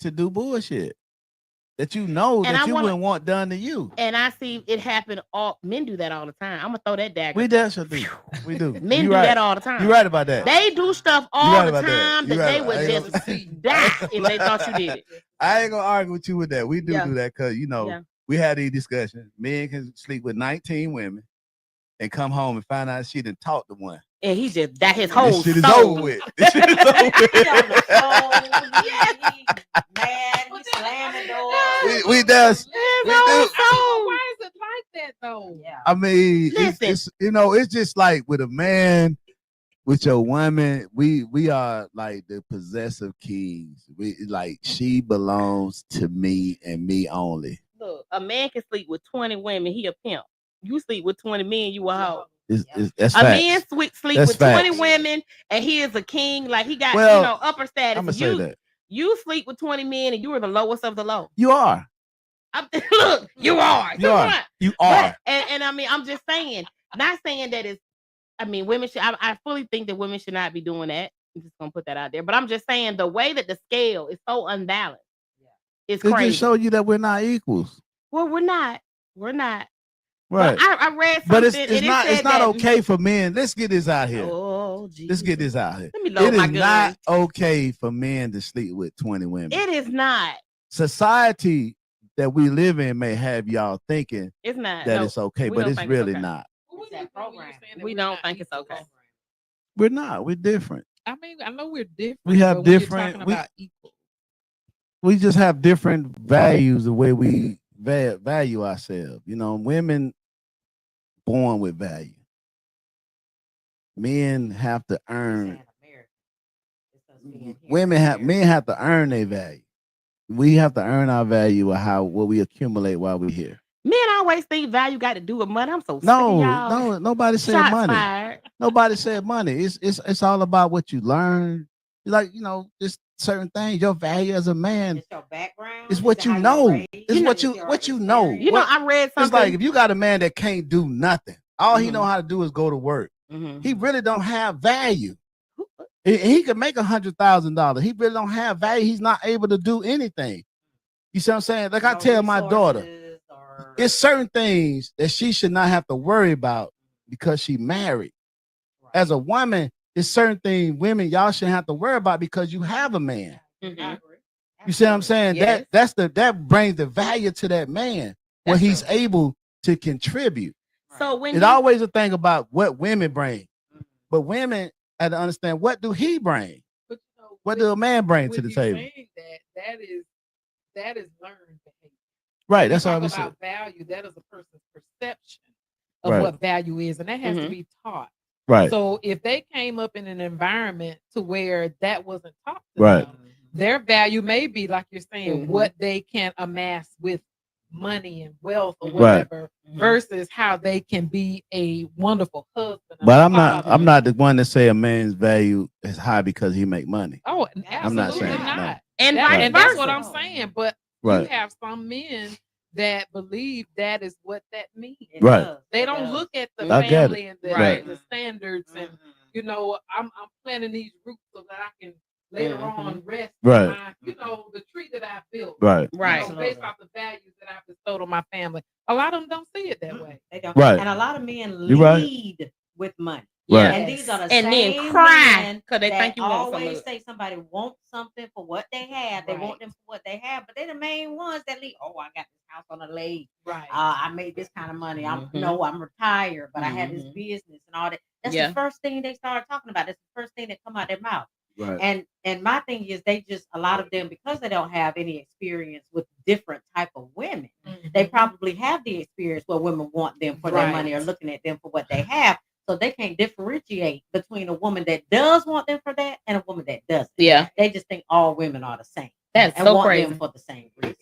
to do bullshit. that you know And that I you wanna- wouldn't want done to you. And I see it happen. All men do that all the time. I'm gonna throw that dagger. We definitely do. We do. Men You do right. that all the time. You're right about that. They do stuff You all right the about that. time You that right they about- would I ain't just gonna- die if they thought you did it. I ain't gonna argue with you with that. We do Yeah. do that because you know Yeah. we had these discussions. Men can sleep with 19 women and come home and find out she done talked to one. And he just that his whole This shit is soul. over with. This shit is over He on the with. phone, he mad, he slamming doors. we does. His We whole do. soul. Why is it like that though? Yeah. I mean, Listen. it's it's just like with a man, with your woman, we are like the possessive kings. We like she belongs to me and me only. Look, a man can sleep with 20 women. He a pimp. You sleep with 20 men, you a hoe. That's A facts. man sleep That's with 20 facts. women and he is a king. Like he got Well, upper status. I'm gonna say that You sleep with 20 men and you are the lowest of the low. you are. Look, you are. You are. right. You are. And I mean, I'm just saying, not saying that it's, I mean, women should, I fully think that women should not be doing that. I'm just gonna put that out there. But I'm just saying the way that the scale is so unbalanced, it's It crazy. just show you that we're not equals, Well, we're not. We're not. right? But I read something. But and it's it not said not that- okay for men. Let's get this out here. Oh, Jesus. Let's get this out here. Let me load It my is gun. not okay for men to sleep with 20 women. It is not. Society that we live in may have y'all thinking It's not. that No, it's okay, we but don't it's think it's really okay. not. What that do you think when you're program. saying that We we're don't not think it's equal okay. program? We're not. We're different. I mean, I know we're different. We have but when you're different- talking we- about equal. We just have different values the way we value ourselves. You know, women born with value. Men have to earn. Men have to earn their value. We have to earn our value of what we accumulate while we're here. Men always think value got to do with money. I'm so sick No, of y'all. no, nobody said Shots money. fired. Nobody said money. It's all about what you learn. Like, just certain things. Your value as a man It's your background. is what you know. It's what you know. You know, I read It's something. like if you got a man that can't do nothing, all he Mhm. know how to do is go to work. Mhm. He really don't have value. He could make $100,000. He really don't have value. He's not able to do anything. You see what I'm saying? Like I tell my daughter, it's certain things that she should not have to worry about because she married. As a woman, it's certain things women y'all shouldn't have to worry about because you have a man. Mhm. You see what I'm saying? Yes. That brings the value to that man when That's he's true. able to contribute. So when It's you- always a thing about what women bring, but women have to understand what do he bring? But, What do a man bring to with the you table? saying that is learned behavior. Right. When That's you all talk we said. about value. That is a person's perception of Right. what value is, and that has Mhm. to be taught. Right. So if they came up in an environment to where that wasn't taught to Right. them, their value may be like you're saying, Mhm. what they can amass with money and wealth or Right. whatever, Mhm. versus how they can be a wonderful husband. a But I'm not. father. I'm not the one to say a man's value is high because he make money. Oh, I'm not absolutely saying that, no. not. and That- vice and that's what versa. I'm saying. But you Right. have some men that believe that is what that means. Right. They don't look at the I get it. family and the, Right. the standards and Mm-hmm. I'm planting these roots so that I can later Mhm. on rest Right. my, the tree that I built. Right. Right. Based off the values that I've bestowed on my family. A lot of them don't see it that way. They don't. Right. And a lot of men You right. lead with money. Right. And these are the And then same cry men because they that think you want always something. say somebody wants something for what they have. They Right. want them for what they have, but they're the main ones that lead. Oh, I got this house on the lake. Right. I made this kind of money. I'm Mhm. I'm retired, but I had this Mhm. business and all that. That's Yeah. the first thing they start talking about. That's the first thing that come out their mouth. Right. And my thing is they just a lot of them because they don't have any experience with different type of women. They probably have the experience where women want them for their money or Right. looking at them for what they have. So they can't differentiate between a woman that does want them for that and a woman that doesn't. Yeah, They just think all women are the same that's and so want crazy. them for the same reason.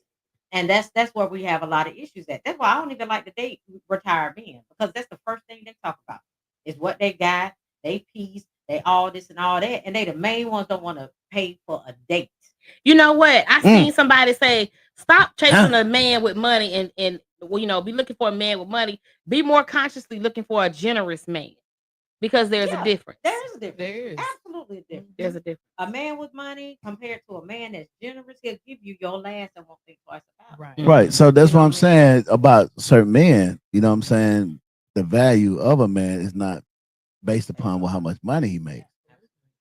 And that's where we have a lot of issues at. That's why I don't even like to date retired men because that's the first thing they talk about is what they got, they peace, they all this and all that, and they the main ones don't want to pay for a date. You know what? I Mm. seen somebody say, "Stop chasing a man with money and be looking for a man with money. Be more consciously looking for a generous man." because there's Yeah, a difference. There's a difference. There is. Absolutely a difference. There's a difference. A man with money compared to a man that's generous, he'll give you your last and won't think twice about it. Right. Right. So that's You know what I'm what I mean? saying about certain men. You know what I'm saying? The value of a man is not based upon how much money he makes.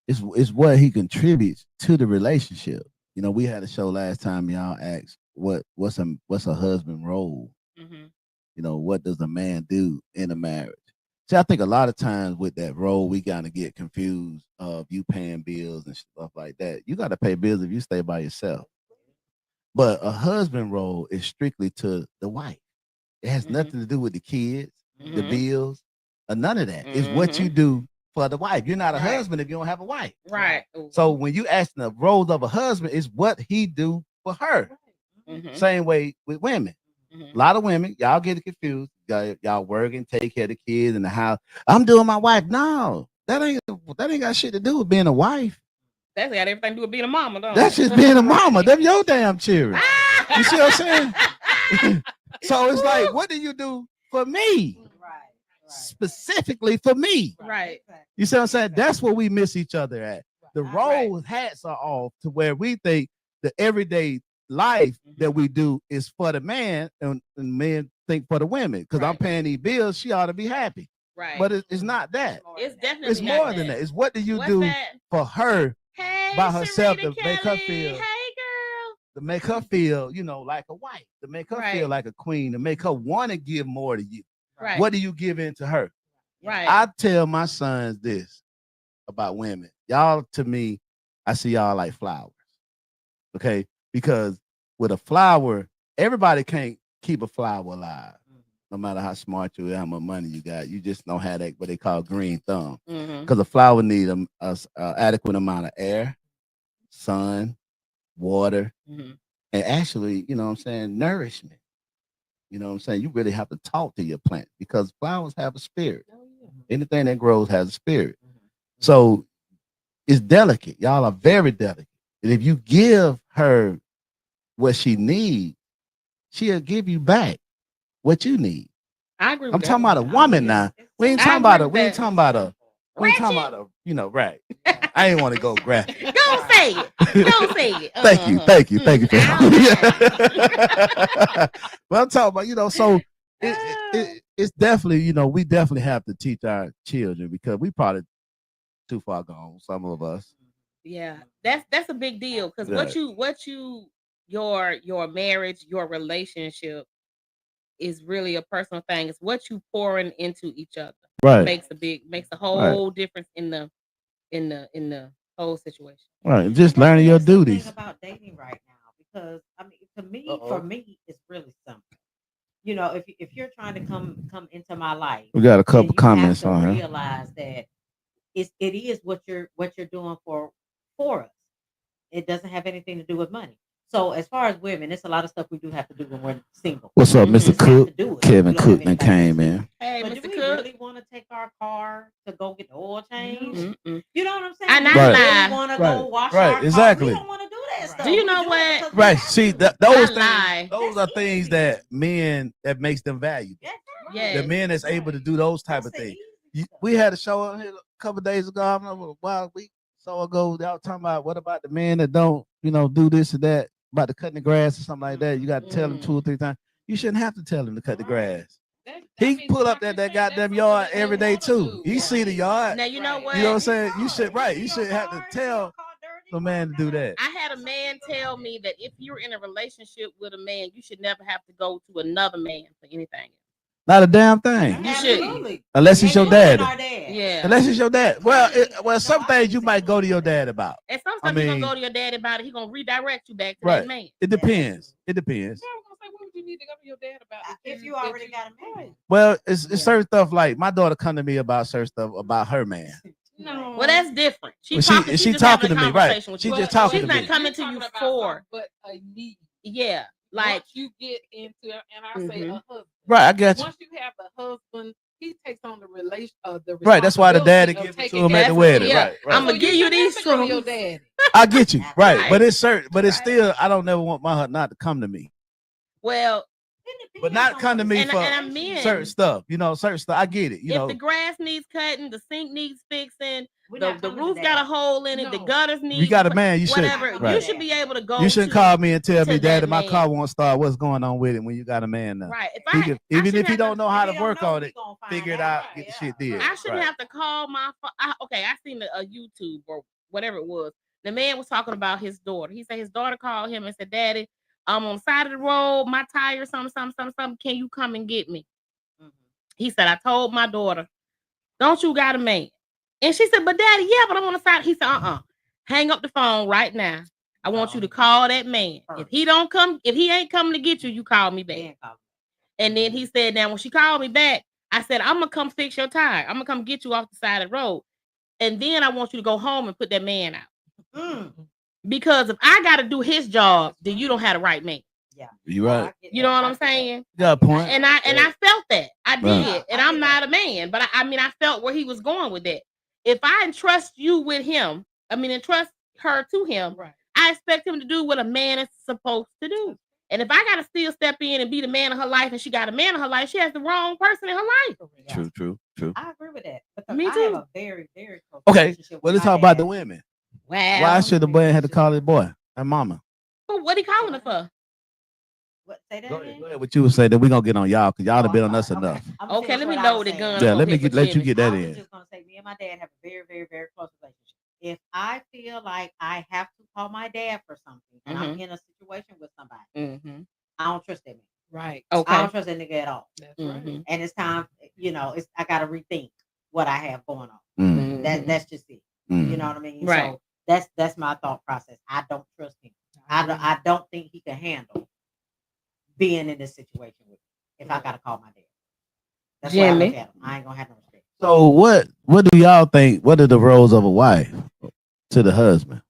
It's what he contributes to the relationship. You know, we had a show last time. Y'all asked what's a husband role. Mm-hmm. You know, what does a man do in a marriage? See, I think a lot of times with that role, we gotta get confused of you paying bills and stuff like that. You gotta pay bills if you stay by yourself. But a husband role is strictly to the wife. It has Mhm. nothing to do with the kids, the Mhm. bills, or none of that. It's what you do for the wife. You're not a Right. husband if you don't have a wife. Right. So when you ask the roles of a husband, is what he do for her. Mhm. Same way with women. Mhm. A lot of women, y'all get it confused. Y'all work and take care of the kids in the house. I'm doing my wife. No, that ain't got shit to do with being a wife. That's got everything to do with being a mama, don't That's just being a mama. Them your damn children. You see what I'm saying? So it's like, what do you do for me? Right. Specifically for me. Right. You see what I'm saying? That's where we miss each other at. The Right. role hats are off to where we think the everyday life that we do is for the man, and men think for the women. Because I'm Right. paying these bills, she ought to be happy. Right. But it's not that. It's definitely It's not more than that. It's what do you What's do that? for her Hey, by herself Sharita to make her Kelly. feel, Hey, girl. to make her feel, like a wife, to make her Right. feel like a queen, to make her want to give more to you. Right. What do you give into her? Right. I tell my sons this about women. Y'all, to me, I see y'all like flowers. Okay? Because with a flower, everybody can't keep a flower alive. No matter how smart you are, how much money you got, you just don't have that what they call green thumb. Mhm. Because a flower needs a adequate amount of air, sun, water, Mhm. and actually, you know what I'm saying, nourishment. You know what I'm saying? You really have to talk to your plant because flowers have a spirit. Anything that grows has a spirit. So it's delicate. Y'all are very delicate. And if you give her what she needs, she'll give you back what you need. I agree with I'm that. talking about a woman now. We ain't I talking about agree a, with we ain't that. talking about a, we ain't talking Ratchet. about a, right. I ain't want to go graphic. Go say it. Go say it. Thank you for but I'm talking about, so it's definitely, we definitely have to teach our children because we probably too far gone, some of us. Yeah, that's a big deal because your marriage, your relationship is really a personal thing. It's what you pouring into each other. Right. Makes a whole difference in the whole situation. Right. Just That's learning the your interesting duties. thing about dating right now, because I mean, to me, Uh-oh. for me, it's really simple. If you're trying to come into my life, We got a couple then you comments have to on here. realize that it is what you're doing for us. It doesn't have anything to do with money. So as far as women, it's a lot of stuff we do have to do when we're single. What's up, Mhm. Mr. Just have Cook? to do it. Kevin We don't Cook have then anybody came else to. in. Hey, But do Mr. we Cook. really want to take our car to go get the oil change? Mm-mm. You know what I'm saying? And Do I we Right. really lie. want to Right. go wash Right. our car? Exactly. We don't want to do that Right. stuff. Do you We know do it what? because we Right. have See, to. those I things, lie. those That's are things easy. that men that makes them valuable. Yes. The men that's able to do those type of That's the things. easy stuff. We had a show on here a couple days ago. I don't know a week so ago. Y'all talking about what about the men that don't, do this or that about the cutting the grass or something like that. You got to tell them 2 or 3 times. You shouldn't have to tell him to cut the grass. He pull up that goddamn yard every day too. He see the yard. Now you know what? You know what I'm saying? You should You should have to tell the man to do that. I had a man tell me that if you're in a relationship with a man, you should never have to go to another man for anything. Not a damn thing. You should. Absolutely. Unless it's your Including daddy. our dad. Yeah. Unless it's your dad. Well, some things you might go to your dad about. And some I stuff you're mean- gonna go to your daddy about it. He's gonna redirect you back to Right. that man. It depends. It depends. I was gonna say, what would you need to go to your dad about? If you already got a man. Well, it's certain stuff like my daughter come to me about certain stuff about her man. No. Well, that's different. Well, She she just talking having a to me, right. conversation with She you. just talking She's to not me. coming to you for. but a need. Yeah, like Once you get into, and I say a husband. Right, I got you. Once you have the husband, he takes on the relation. Right, that's why the daddy responsibility of give it to taking him at the care of wedding. yeah. Right, right. I'ma give you shouldn't these have to go to your shrooms. daddy. I get you. Right. Right. But it's certain, but it's Right. still I don't never want my husband not to come to me. well, It but depends not on come to what me And for I'm men. certain stuff. You know, certain stuff. I get it. You If know, the grass needs cutting, the sink needs fixing, We're the not coming to roof that. got a hole in it, the No. gutters if need you got a repla- man, you should. whatever. You Right. should be able to go. You shouldn't to, call me and tell to me, Daddy, that my car man. won't start. What's going on with it when you got a man now? Right. If He I, can, I even shouldn't if he have to- don't know how If to he don't work know, on we it, gonna find figure it out, get the shit did. I shouldn't Right. have to call my okay, I seen a YouTube or whatever it was. The man was talking about his daughter. He said his daughter called him and said, Daddy, I'm on the side of the road, my tire, something. Can you come and get me? Mhm. He said, I told my daughter, don't you got a man? And she said, but Daddy, yeah, but I'm on the side. He said, hang up the phone right now. I want you to call that man. If he don't come, if he ain't coming to get you, you call me back. Then call me. And then he said, now when she called me back, I said, I'm gonna come fix your tire. I'm gonna come get you off the side of the road. And then I want you to go home and put that man out. Mm. Because if I gotta do his job, then you don't have the right man. You Oh, right. I get You that. know what I I'm get that. saying? You got a point. And I felt that. I did. Right. And I I'm get not that. a man, but I mean I felt where he was going with that. If I entrust you with him, entrust her to him, Right. I expect him to do what a man is supposed to do. And if I gotta still step in and be the man of her life and she got a man of her life, she has the wrong person in her life. Yeah. True. I agree with that. Because Me I have too. a very, very close Okay, relationship well, with let's my talk about the dad. women. Wow. Why should the boy had to call his boy and mama? But what he calling her for? What, say that Go ahead, again? go ahead. What you would say that we gonna get on y'all because y'all Oh, done been I'm on us sorry. enough. I'ma Okay, finish let me what I lower was the saying. gun. Yeah, a let me little bit, let you Jimmy. get that I was in. just gonna say, me and my dad have a very, very, very close relationship. If I feel like I have to call my dad for something and I'm in a situation with somebody, Mm-hmm. I don't trust that man. Right. I Okay. don't trust that nigga at all. That's right. Mhm. And it's time, I gotta rethink what I have going on. Mm, Mhm. That's just it. mm. You know what I mean? Right. So that's my thought process. I don't trust him. I don't think he can handle being in this situation with me if I gotta call my dad. That's why I look Jimmy. at him. I ain't gonna have no respect. So what do y'all think? What are the roles of a wife to the husband?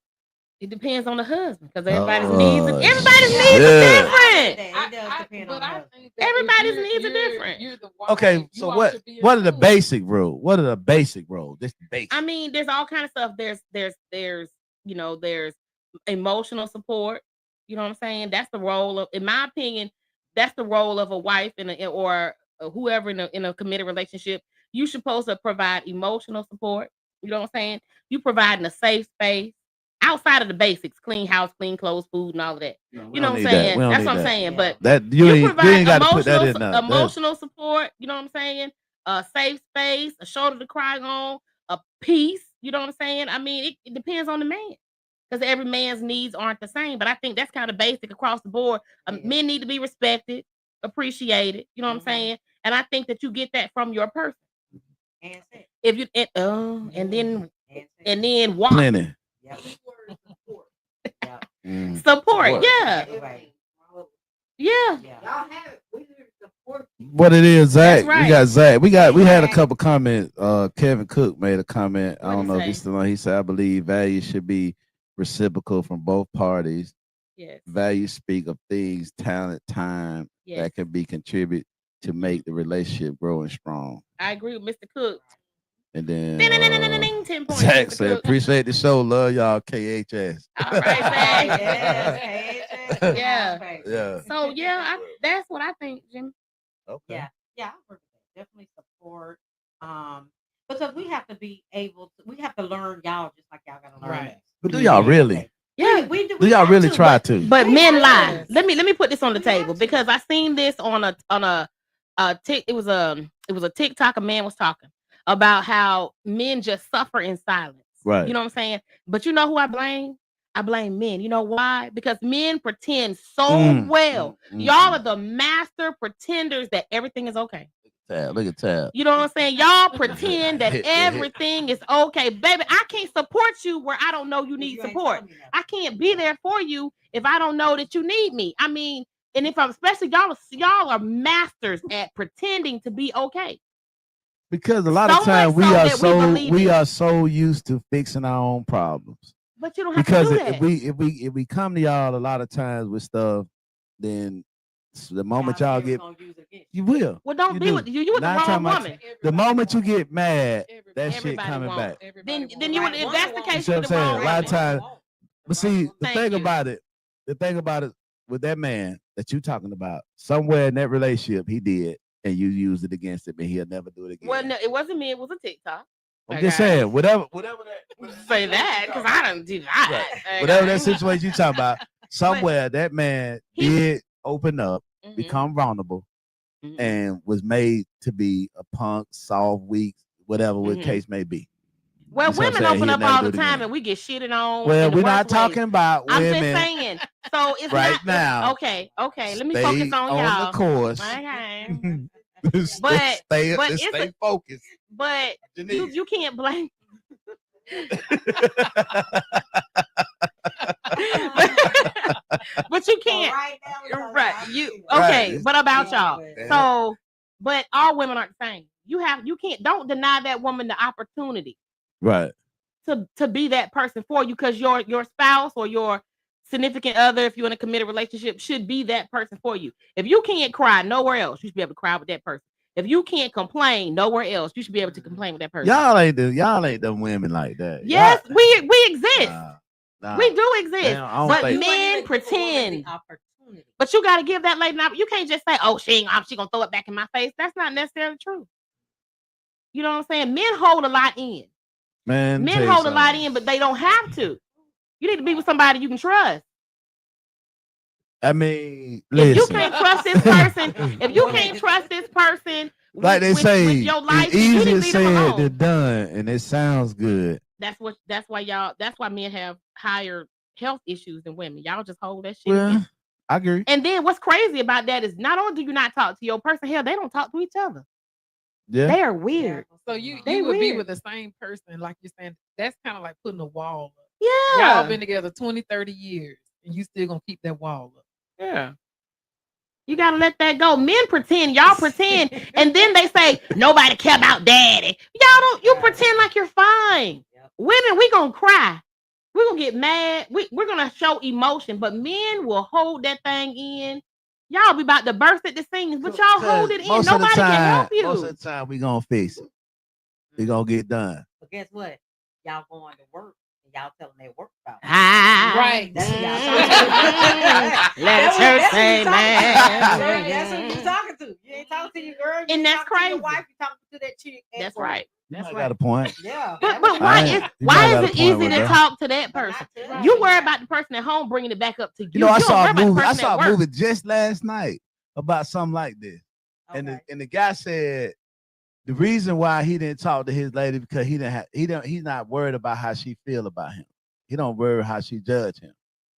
It depends on the husband because everybody's needs Oh, are Yeah. different. I get that. It does depend on but the I husband. think that if Everybody's you're- needs are you're- different. You're the wife, Okay, you so all what should be what are the approved. basic rules? What are the basic roles? Just basic. I mean, there's all kind of stuff. There's there's emotional support. You know what I'm saying? That's the role of, in my opinion, that's the role of a wife or whoever in a committed relationship. You're supposed to provide emotional support. You know what I'm saying? You providing a safe space outside of the basics: clean house, clean clothes, food, and all of that. No, we You know don't what I'm need that. saying? We don't That's need what I'm that. saying. Yeah. But That you you ain't got to put that in there. That's- emotional support. You know what I'm saying? A safe space, a shoulder to cry on, a peace. You know what I'm saying? I mean, it depends on the man because every man's needs aren't the same. But I think that's kind of basic across the board. Yeah. Men need to be respected, appreciated. You know what I'm Mhm. saying? And I think that you get that from your person. And sex. If you and then And sex. what? Plenty. Yep. Yep. Mm. Support. Yeah. Everybody. Yeah. Yeah. What it is, Zach? That's right. We got Zach. We had a Zach. couple comments. Kevin Cook made a comment. I What'd don't he know if say? he's still on. He said, "I believe values should be reciprocal from both parties. Yes. Values speak of things, talent, time Yes. that can be contributed to make the relationship grow and strong." I agree with Mr. Cook. And then 10 points. Zach Mr. said, Cook. "Appreciate the show. Love y'all, KHS." All right, Zach. Yes. Yeah. Yeah. So yeah, that's what I think, Jim. Okay. Yeah, I agree with that. Definitely support. Because we have to be able to, we have to learn y'all just like y'all gotta learn Right. us. But do y'all really? Yeah. We Do y'all have really to, try but- to? But We men have lie. to. Let me put this on the We have table to. because I seen this on a it was a TikTok. A man was talking about how men just suffer in silence. Right. You know what I'm saying? But you know who I blame? I blame men. You know why? Because men pretend so well. Y'all are the master pretenders that everything is okay. Tab. Look at Tab. You know what I'm saying? Y'all pretend that Hit. everything is okay. Baby, I can't support you where I don't know you If need you ain't support. telling me nothing. I can't be there for you if I don't know that you need me. I mean, and if I'm especially y'all are masters at pretending to be okay. Because a lot So of times much so that we believe we it. are so used to fixing our own problems. But you don't have Because to do that. if we come to y'all a lot of times with stuff, then the moment y'all still get, gonna use it against you will. Well, don't you be do. with you with the Nine wrong times out of woman. The moment you get mad, that shit Everybody coming won't. back. Then you would, if that's the You case, see you what with I'm the saying? wrong A lot of woman. times, but see, the Thank thing you. about it, with that man that you talking about, somewhere in that relationship he did, and you used it against him, and he'll never do it again. Well, no, it wasn't me. It was a TikTok. I'm just saying, whatever that. Say that because I don't do that. Right. Whatever that situation you talking about, somewhere that man did open up, Mhm, become vulnerable, mhm. and was made to be a punk, soft, weak, whatever the Mhm. case may be. Well, You see what I'm women saying? open He'll up never all do the it time again. and we get shitted on. Well, in the we're not worst ways. talking about I'm women just saying. So it's right not now. okay. Let me Stay focus on y'all. the course. Okay. Let's But- stay, but let's it's stay focused. But Janice. you can't blame. But you can't. Right now, we talking Right. about You females. okay, Right. but about y'all. Yeah. So, but all women aren't the same. You can't don't deny that woman the opportunity Right. to be that person for you because your spouse or your significant other, if you're in a committed relationship, should be that person for you. If you can't cry nowhere else, you should be able to cry with that person. If you can't complain nowhere else, you should be able to complain with that person. Y'all ain't them women like that. Yes, Y'all- we exist. Nah. We do exist. Damn, I don't But think- You wouldn't men even give a woman the pretend. opportunity. But you got to give that lady an opportunity. You can't just say, "Oh, she gonna throw it back in my face." That's not necessarily true. You know what I'm saying? Men hold a lot in. Man, Men hold a lot in, but they don't have to. You need to be with somebody you can trust. I mean, If you listen. can't trust this person, if you can't trust this person, Like they with say, your life, it's you need to easier leave them said alone. than done, and it sounds good. That's why men have higher health issues than women. Y'all just hold that shit in. Well, I agree. And then what's crazy about that is not only do you not talk to your person, hell, they don't talk to each other. Yeah. They are weird. So you They would be weird. with the same person, like you're saying. That's kind of like putting a wall up. Yeah. Y'all been together 20, 30 years, and you still gonna keep that wall up. Yeah. You gotta let that go. Men pretend, y'all pretend, and then they say nobody care about daddy. Y'all don't. You pretend like you're fine. Yep. Women, we gonna cry. We're gonna get mad. We're gonna show emotion, but men will hold that thing in. Y'all be about to burst at the seams, but y'all hold it in. Most of the Nobody can help you. Most of the time, we gonna fix it. We gonna get done. But guess what? Y'all going to work and y'all telling their work about. Right. That's who y'all Mm. Let her say, man. That's who you talking to. You ain't talking to your girl. You And ain't that's talking to your crazy. wife. You talking to that chick. at That's work. right. You That's might right. got a point. Yeah. But that why was- is you might why got is a it point easy with to that. talk to that But person? not to You us. worry about the person at home bringing it back up to you. You know, I You don't saw worry a about the movie. I person saw at a work. movie just last night about something like this, Okay. and the guy said the reason why he didn't talk to his lady because he's not worried about how she feel about him. He don't worry how she judge him.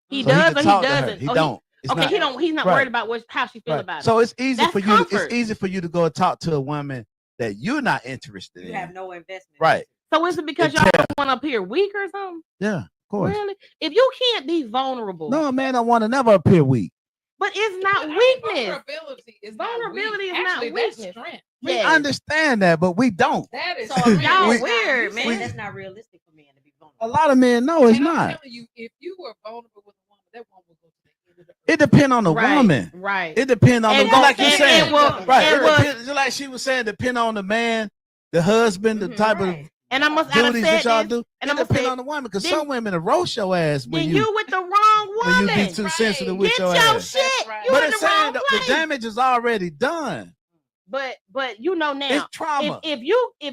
He So does can or he talk to her. doesn't. He Oh, don't. It's Okay, not- he's not right. worried about how she feel right. about it. So it's easy That's for you. comfort. It's easy for you to go talk to a woman that you're not interested You in. have no investment. Right. So is it because It y'all want up here weak or something? Yeah, of course. Really? If you can't be vulnerable, No, man, I want to never appear weak. but it's not weakness. Vulnerability is Vulnerability not is not Actually, that's weakness. strength. We Yes. understand that, but we don't. That is So strength. Y'all that's weird, not, man. That's not realistic for men to be vulnerable. A lot of men know it's And I'm not. telling you, if you were vulnerable with a woman, that woman will go to the end of the earth. It depends on the Right, woman. right. It depends on And the go- like you and- said. and will- right. and It will- depends, just like she was saying, depend on the man, the husband, the Mhm, type right. of And I must I duties that said y'all this, do. and It I'ma depends say- on the woman because then- some women will roast your ass when then you you with the wrong when you woman. be too Right. sensitive with Get your your ass. shit. That's right. You But in the it's saying wrong the place. damage is already done. But you know now, It's trauma. if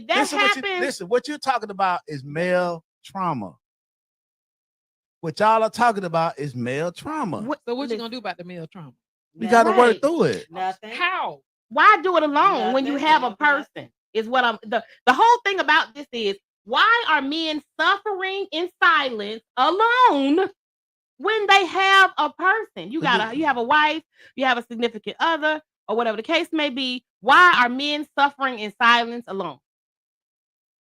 that Listen, happens, what you're talking about is male trauma. What y'all are talking about is male trauma. So what you gonna do about the male trauma? You got to Right. work through it. Nothing. How? why do it alone when you Nothing. have a Don't do nothing. person? Is what I'm the whole thing about this is why are men suffering in silence alone when they have a person? You have a wife, you have a significant other, or whatever the case may be. Why are men suffering in silence alone?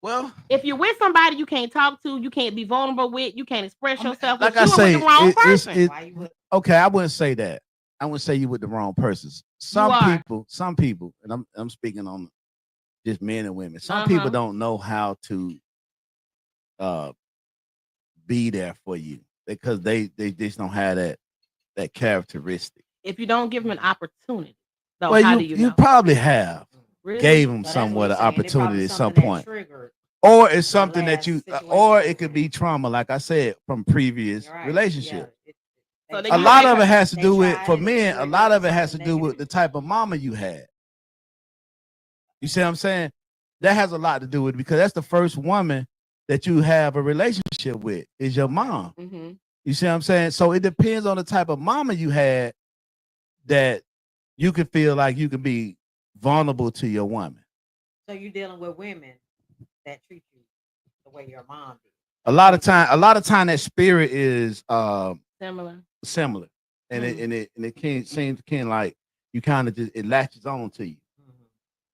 Well, If you're with somebody you can't talk to, you can't be vulnerable with, you can't express yourself, like with, I you are say, with the wrong person. Why you would? okay, I wouldn't say that. I wouldn't say you with the wrong persons. Some are. people, and I'm speaking on just men and women. Some people don't know how to be there for you because they just don't have that characteristic. If you don't give them an opportunity, though, Well, how you do you know? probably have Really? gave them So that's somewhat what an I'm saying. It probably opportunity at some something that point. triggered. Or it's something that last you, situation or you it could were be in. trauma, like I said, from previous Right. relationship. Yeah. So they A use lot their of it has to They do with tried for it, men. and A it lot was of it has to something do with negative. the type of mama you had. You see what I'm saying? That has a lot to do with it because that's the first woman that you have a relationship with is your mom. Mm-hmm. You see what I'm saying? So it depends on the type of mama you had that you can feel like you can be vulnerable to your woman. So you're dealing with women that treat you the way your mom did. A lot of time that spirit is Similar. similar. And Mm. it can seems like you kind of just it latches on to you. Mhm.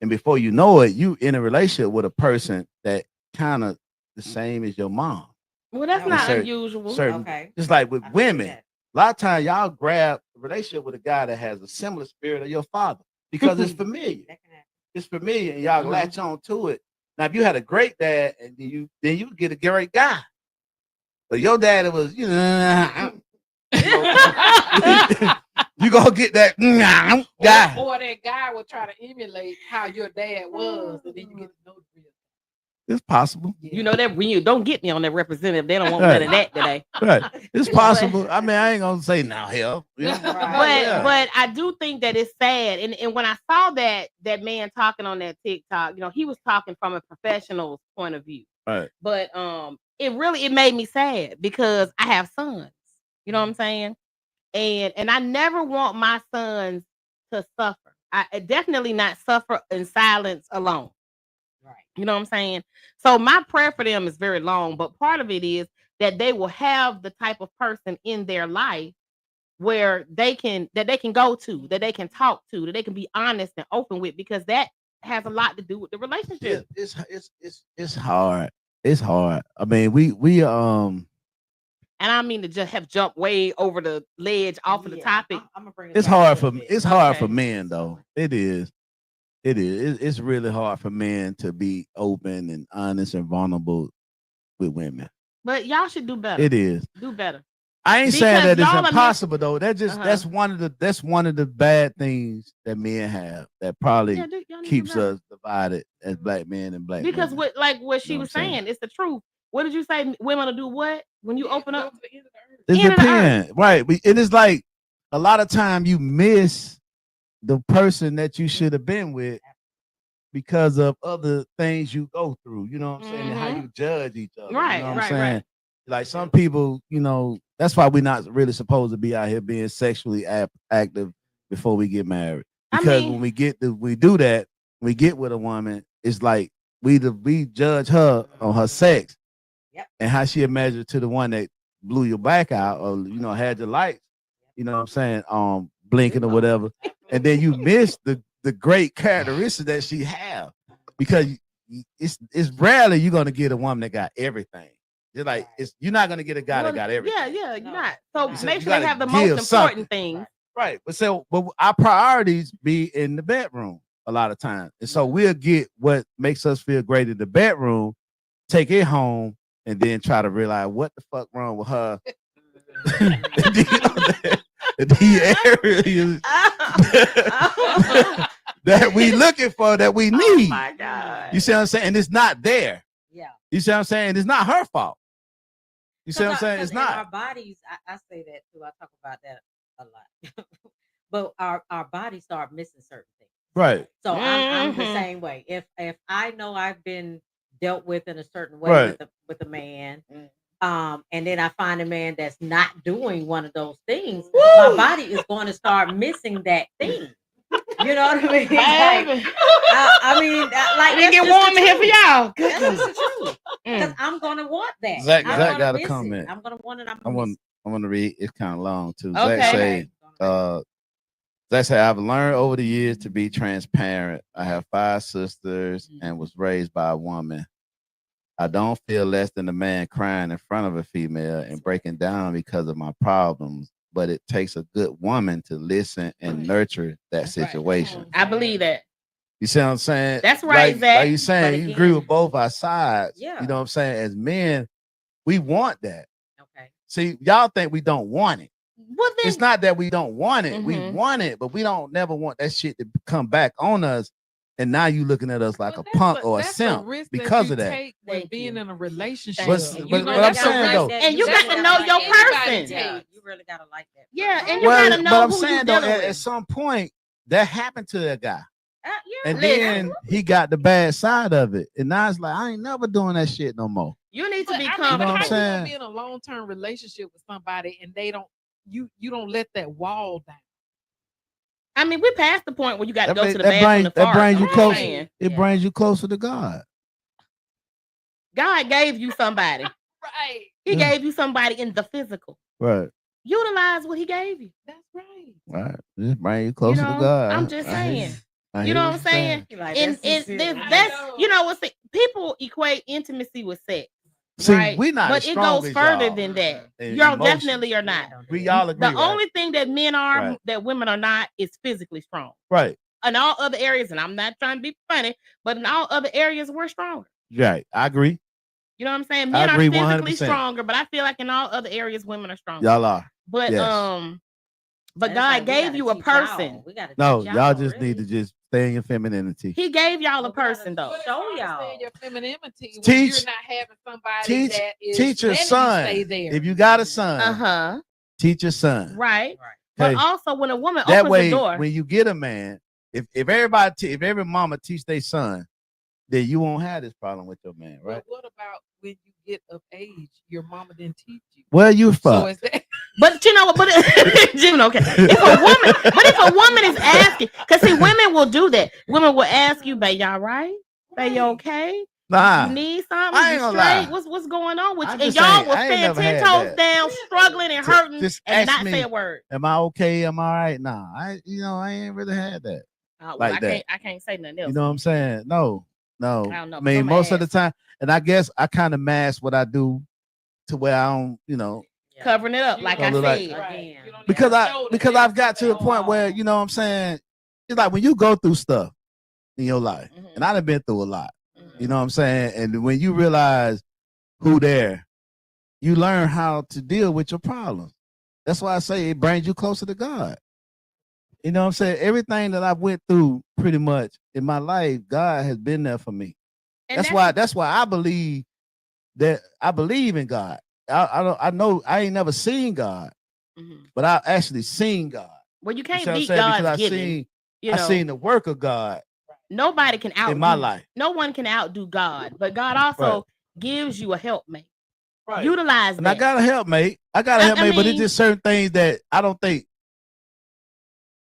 And before you know it, you in a relationship with a person that kind of the same as your mom. Well, that's Okay. not Certain- unusual. certain- Okay. Just like with I can see women, that. a lot of times y'all grab a relationship with a guy that has a similar spirit of your father because it's familiar. That can happen. It's familiar, and y'all Mhm. latch on to it. Now, if you had a great dad, and then you get a great guy, but your daddy was, you gonna get that guy. Or that guy will try to emulate how your dad was, and then you get to know the real. It's possible, You know that when you don't get me on that representative, they don't want Right. none of that today. right? It's possible. I mean, I ain't gonna say now, hell, Right. But I do think that it's sad. And when I saw that man talking on that TikTok, he was talking from a professional's point of view. Right. But it made me sad because I have sons. You know what I'm saying? And I never want my sons to suffer. I definitely not suffer in silence alone. Right. You know what I'm saying? So my prayer for them is very long, but part of it is that they will have the type of person in their life where they can go to, that they can talk to, that they can be honest and open with, because that has a lot to do with the relationship. It's hard. It's hard. I mean, we And I mean to just have jumped way over the ledge off of the Yeah, topic. I'm gonna bring it it's back a hard little for bit. it's hard for Okay. men though. It is. It's really hard for men to be open and honest and vulnerable with women. But y'all should do better. It is. Do better. I ain't saying Because that it's y'all are impossible though. That just Uh-huh. that's one of the bad things that men have that probably Yeah, y'all need to do keeps better. us divided as black men and black Because women. what she You know was what I'm saying? saying, it's the truth. What did you say? Women will do what when you open Go up? to the end of the earth. It end of the depends, right? It is like a lot of time you miss the person that you should have been with because of other things you go through. You know what I'm saying? And how Mhm. you judge each other. Right, You know what I'm right, saying? right. Like some people, that's why we're not really supposed to be out here being sexually active before we get married. I Because mean- when we do that, we get with a woman, it's like we judge her on her sex. Yep. And how she measured to the one that blew your back out or had your lights, you know what I'm saying, blinking or whatever. And then you miss the great characteristics that she have, because it's rarely you're gonna get a woman that got everything. You're like you're not gonna get a guy that got everything. Yeah, you're No, not. you're So not. make You sure they gotta have the give most important something. things. Right. But our priorities be in the bedroom a lot of times. And so we'll get what makes us feel great in the bedroom, take it home, and then try to realize what the fuck wrong with her. The areas that we looking for, that we Oh need. my God. You see what I'm saying? And it's not there. Yeah. You see what I'm saying? It's not her fault. You see what I'm saying? It's In our not. bodies, I say that too. I talk about that a lot. But our bodies start missing certain things. Right. So I'm the Mhm. same way. If I know I've been dealt with in a certain way Right. with a man, Mm. and then I find a man that's not doing one of those things, Woo! my body is going to start missing that thing. You know what I mean? Like, Baby. I mean, like It didn't that's get just warm the in here for truth. y'all. That's Goodness. just the truth. Because Mm. I'm gonna want that. Zach I'm got gonna a miss it. comment. I'm gonna want it. I'm I gonna miss want to read. It's kind of long too. Okay. Zach say, it. Zach said, I've learned over the years to be transparent. I have 5 sisters and was raised by a woman. I don't feel less than a man crying in front of a female and breaking down because of my problems, but it takes a good woman to listen and nurture that That's right. situation. I believe that. You see what I'm saying? That's right, Zach. Like you saying, But you agree again- with both our sides. Yeah. You know what I'm saying? As men, we want that. Okay. See, y'all think we don't want it. Well, then, It's not that we don't want it. We Mhm. want it, but we don't never want that shit to come back on us and now you looking at us like Well, a punk or a that's simp risk because you of that. take when Thank being you. in a relationship. But- You but know, I'm that's a saying, risk though- that And you got to gotta know like your anybody person. take. You really gotta like that. Yeah, person. and you Well, gotta know but I'm who you saying though, dealing at with. some point that happened to that guy, Yeah, and listen. then he got the bad side of it, and now it's like I ain't never doing that shit no more. You need to But, be I mean, comfortable. but how I'm you gonna saying? be in a long-term relationship with somebody and they don't you don't let that wall down? I mean, we're past the point where you got to That go make- to the that bathroom brings- to that fart. brings you I'm close. saying. It Yeah. brings you closer to God. God gave you somebody. Right. He Yeah. gave you somebody in the physical. Right, Utilize what he gave you. That's right. right. Just bring you closer know, to God. I'm just I hear saying. I You hear know what what I'm you're saying? You like, And that's sincere. that's know. you know what people equate intimacy with sex. See, right? we not But as it strong goes as further y'all than that. in Y'all emotions. definitely are not. We y'all agree, The right? only thing that men are Right. that women are not is physically strong. Right, In all other areas, and I'm not trying to be funny, but in all other areas, we're stronger. right. I agree. You know what I'm saying? I Men are agree physically 100%. stronger, but I feel like in all other areas, women are stronger. Y'all are. But yes. but That's God like, we gave gotta you a teach y'all. person. We gotta No, teach y'all just really. need to just stay in your femininity. He gave y'all a But we gotta person though. But it's Show hard to y'all. stay in your femininity when Teach- you're not having somebody teach- that is Teach your letting son. you stay there. If you got a son, Uh-huh. teach your son. Right. Right. But Okay? also when a woman That opens way, the door, when you get a man, if everybody, if every mama teach their son, then you won't have this problem with your man, right? But what about when you get of age? Your mama didn't teach you. Well, you So fuck. is that but you know what? But Jim, okay. If a woman is asking, because see, women will do that. Women will ask you, "Babe, y'all right? Babe, you okay? Nah, You need something? I ain't You gonna straight? lie. What's going on with you?" I'm And just y'all saying, will I ain't stand never 10 had toes that. down, struggling and hurting, just and ask not me, say a word. am I okay? Am I all right? Nah, I ain't really had that. Well, like that. I can't say nothing else. You know what I'm saying? No. I don't know, I but mean, I'ma most of the ask. time, and I guess I kind of mask what I do to where I don't, Yeah. Covering it up, like I Don't look like- said. Again. You don't need because to I show that because there's I've got to the something point going where on. you know what I'm saying. It's like when you go through stuff in your life, Mhm. and I've been through a lot. Mhm. You know what I'm saying? And when you realize who there, you learn how to deal with your problems. That's why I say it brings you closer to God. You know what I'm saying? Everything that I went through pretty much in my life, God has been there for me. And That's why I believe in God. I know I ain't never seen God, Mhm. but I actually seen God. Well, you You can't see what I'm beat saying? God's Because giving. I seen the work of God Nobody can outdo in my life. No one can outdo God, but God also gives you a helpmate. Utilize And that. I got a helpmate. But mean- it's just certain things that I don't think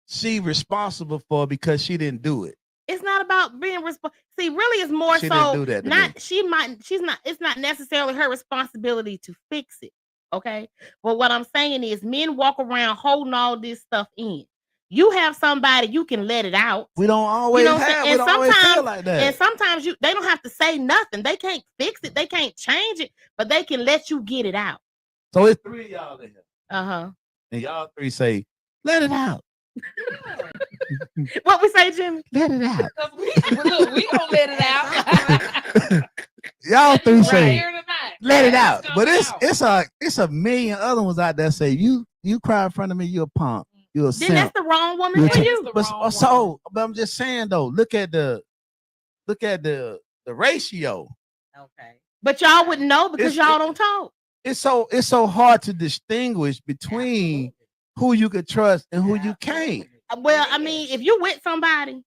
she responsible for because she didn't do it. It's not about being responsible. See, really, it's more She so didn't do that to not. me. She's not. It's not necessarily her responsibility to fix it. Okay, but what I'm saying is, men walk around holding all this stuff in. You have somebody you can let it out. We don't always know what I'm saying? have. And We don't always feel sometimes- like that. And sometimes they don't have to say nothing. They can't fix it. They can't change it, but they can let you get it out. So it's 3 of y'all in here, Uh-huh. and y'all 3 say, "Let it out, What we say, Jimmy? let it out." 'Cause we gonna let it out. Y'all 3 Right say, here tonight. "Let it It's out." But coming out. it's a million other ones out there say, "You cry in front of me, you're a punk, you're a Then that's simp." the wrong woman You're for a- you. the But wrong but I'm just saying though, look at the ratio. Okay. But y'all wouldn't know because It's- y'all don't talk. It's so hard to distinguish between who you could trust and who you can't. Well, I mean, if you're with somebody,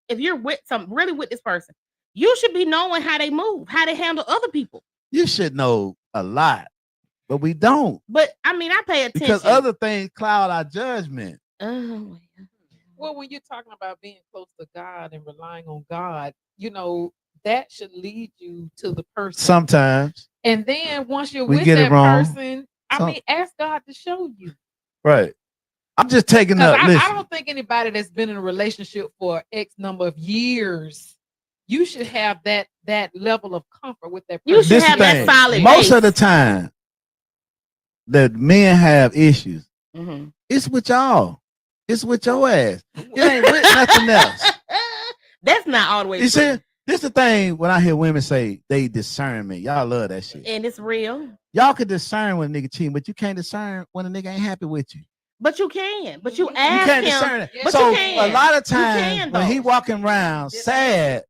if you're really with this person, you should be knowing how they move, how they handle other people. You should know a lot, but we don't But I mean, I pay attention. because other things cloud our judgment. Well, when you're talking about being close to God and relying on God, that should lead you to the person. Sometimes, And then once you're We with get it that wrong. person, Some- ask God to show you. right? I'm just taking Because up. I Listen, don't think anybody that's been in a relationship for X number of years, you should have that level of comfort with that person. You should this have the that thing. solid Most of base. the time, that men have issues. Mhm. It's with y'all. It's with your ass. It ain't with nothing else. That's not all the way You true. see, this the thing when I hear women say they discern me. Y'all love that shit. And it's real. Y'all can discern when a nigga cheating, but you can't discern when a nigga ain't happy with you. But you can. But you You You ask can't him. discern it. But So you a can. lot of You times can, when he though. walking around sad,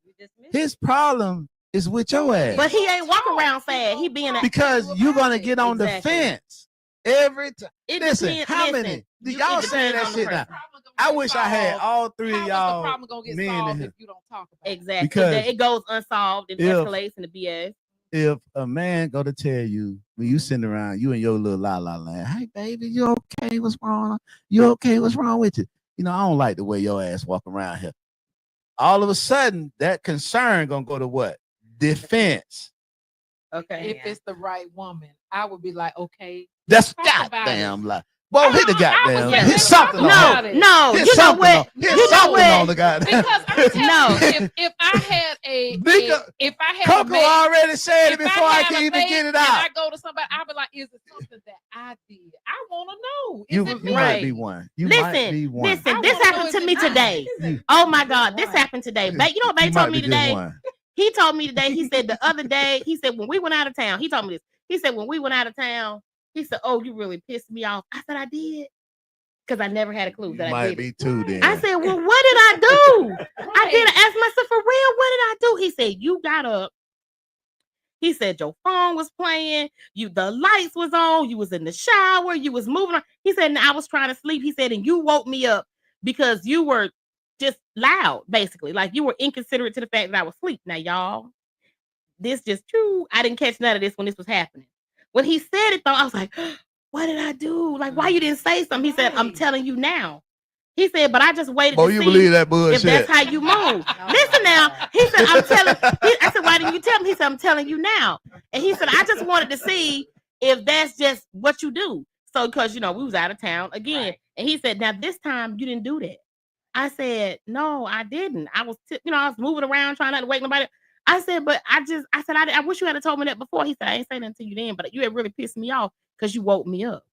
his problem is with your ass. But he ain't walking around sad. He being a Because you're gonna get on the Exactly. fence every time. It Listen, depends. how listen, many? you- Y'all it saying depends that on the shit now. person. I wish I had all three How of is the y'all. problem gonna get men in solved here. if you don't talk about it? Exactly. Because It goes unsolved and if- escalates in the BS. If a man go to tell you when you sitting around, you and your little la la land, hey baby, you okay? What's wrong? You okay? What's wrong with you? You know, I don't like the way your ass walk around here. All of a sudden, that concern gonna go to what? Defense. Okay. If it's the right woman, I would be like, okay. That's Talk about goddamn it. lie. Boy, hit the I would goddamn. say Hit let's something talk on about it. it. No, Hit you know something what? on. Hit You know something what? on the goddamn. Because I'm telling No. you, if I had Nigga, if I had a Coco mate, already said it if before I had can a even mate get it and out. I go to somebody, I'll be like, is it something that I did? I want to know. Is You it you me? might be one. You might be one. Listen, I this wanna know, happened is to it me mine? today. You- Oh my God, this happened today. Babe, you know what Babe you told might me be just today? one. He told me today, he said the other day, he said when we went out of town, he told me this. He said when we went out of town, he said, oh, you really pissed me off. I said, I did. Because I never had a clue You that I might did be it. too then. I said, well, what did I do? I did Right. ask myself for real, what did I do? He said, you got up. He said your phone was playing, the lights was on, you was in the shower, you was moving on. He said, and I was trying to sleep. He said, and you woke me up because you were just loud, basically. Like you were inconsiderate to the fact that I was asleep. Now, y'all, this just true. I didn't catch none of this when this was happening. When he said it though, I was like, what did I do? Like, why you didn't say something? He said, I'm Right. telling you now. He said, but I just waited Boy, to you see believe that if bullshit? that's how you move. Listen now. He said, I'm telling. I said, why didn't you tell me? He said, I'm telling you now. And he said, I just wanted to see if that's just what you do. So, because we was out of town again, Right. and he said, now this time you didn't do that. I said, no, I didn't. I was, I was moving around trying not to wake nobody. I said, but I said, I wish you had told me that before. He said, I ain't saying nothing to you then, but you had really pissed me off because you woke me up.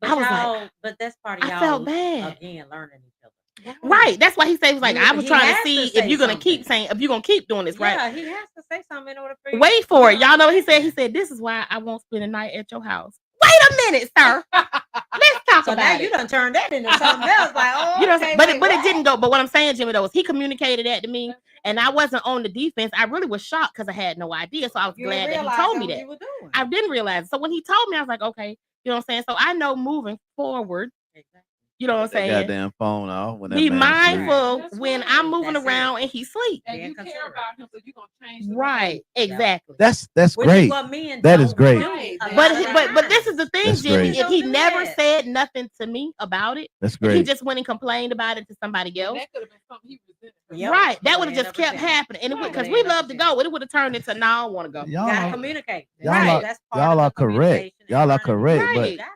But I was like, but that's part of I y'all felt bad. again learning each other. Right. That's why he said, he was like, I was He trying to has to see if say you're gonna something. keep saying, if you're gonna keep doing this, right? Yeah, he has to say something in order for you. Wait for it. Y'all know what he said? He said, this is why I won't spend a night at your house. Wait a minute, sir. Let's talk So about now it. you done turned that into something else. Like, oh, You know, okay, but wait, it what? didn't go. But what I'm saying, Jimmy, though, is he communicated that to me, and I wasn't on the defense. I really was shocked because I had no idea. So I was You didn't glad that he realize told me what that. you were doing. I didn't realize it. So when he told me, I was like, okay, you know what I'm saying? So I know moving forward, you know what I'm That saying? goddamn phone off when that Be man asleep. mindful That's when right. I'm moving That's it. around and he's asleep. And Being you care considerate. about him, so you're gonna change the Right. Yeah. Exactly. That's Which great. is what men That is don't great. do Right. a But lot of but this is times. the thing, That's Jimmy. great. If he Don't do never that. said nothing to me about it, That's if he great. just went and complained about it to somebody else, That could have been something he resented. from Yep. right? That It would would have end just up kept resenting. happening, and Right. because Would we end up love to resenting. go, it would have turned into no, I don't want to go. You gotta Y'all, communicate. y'all Right. are, That's part y'all of are the correct. communication and Y'all are learning. correct. Right. But You got to.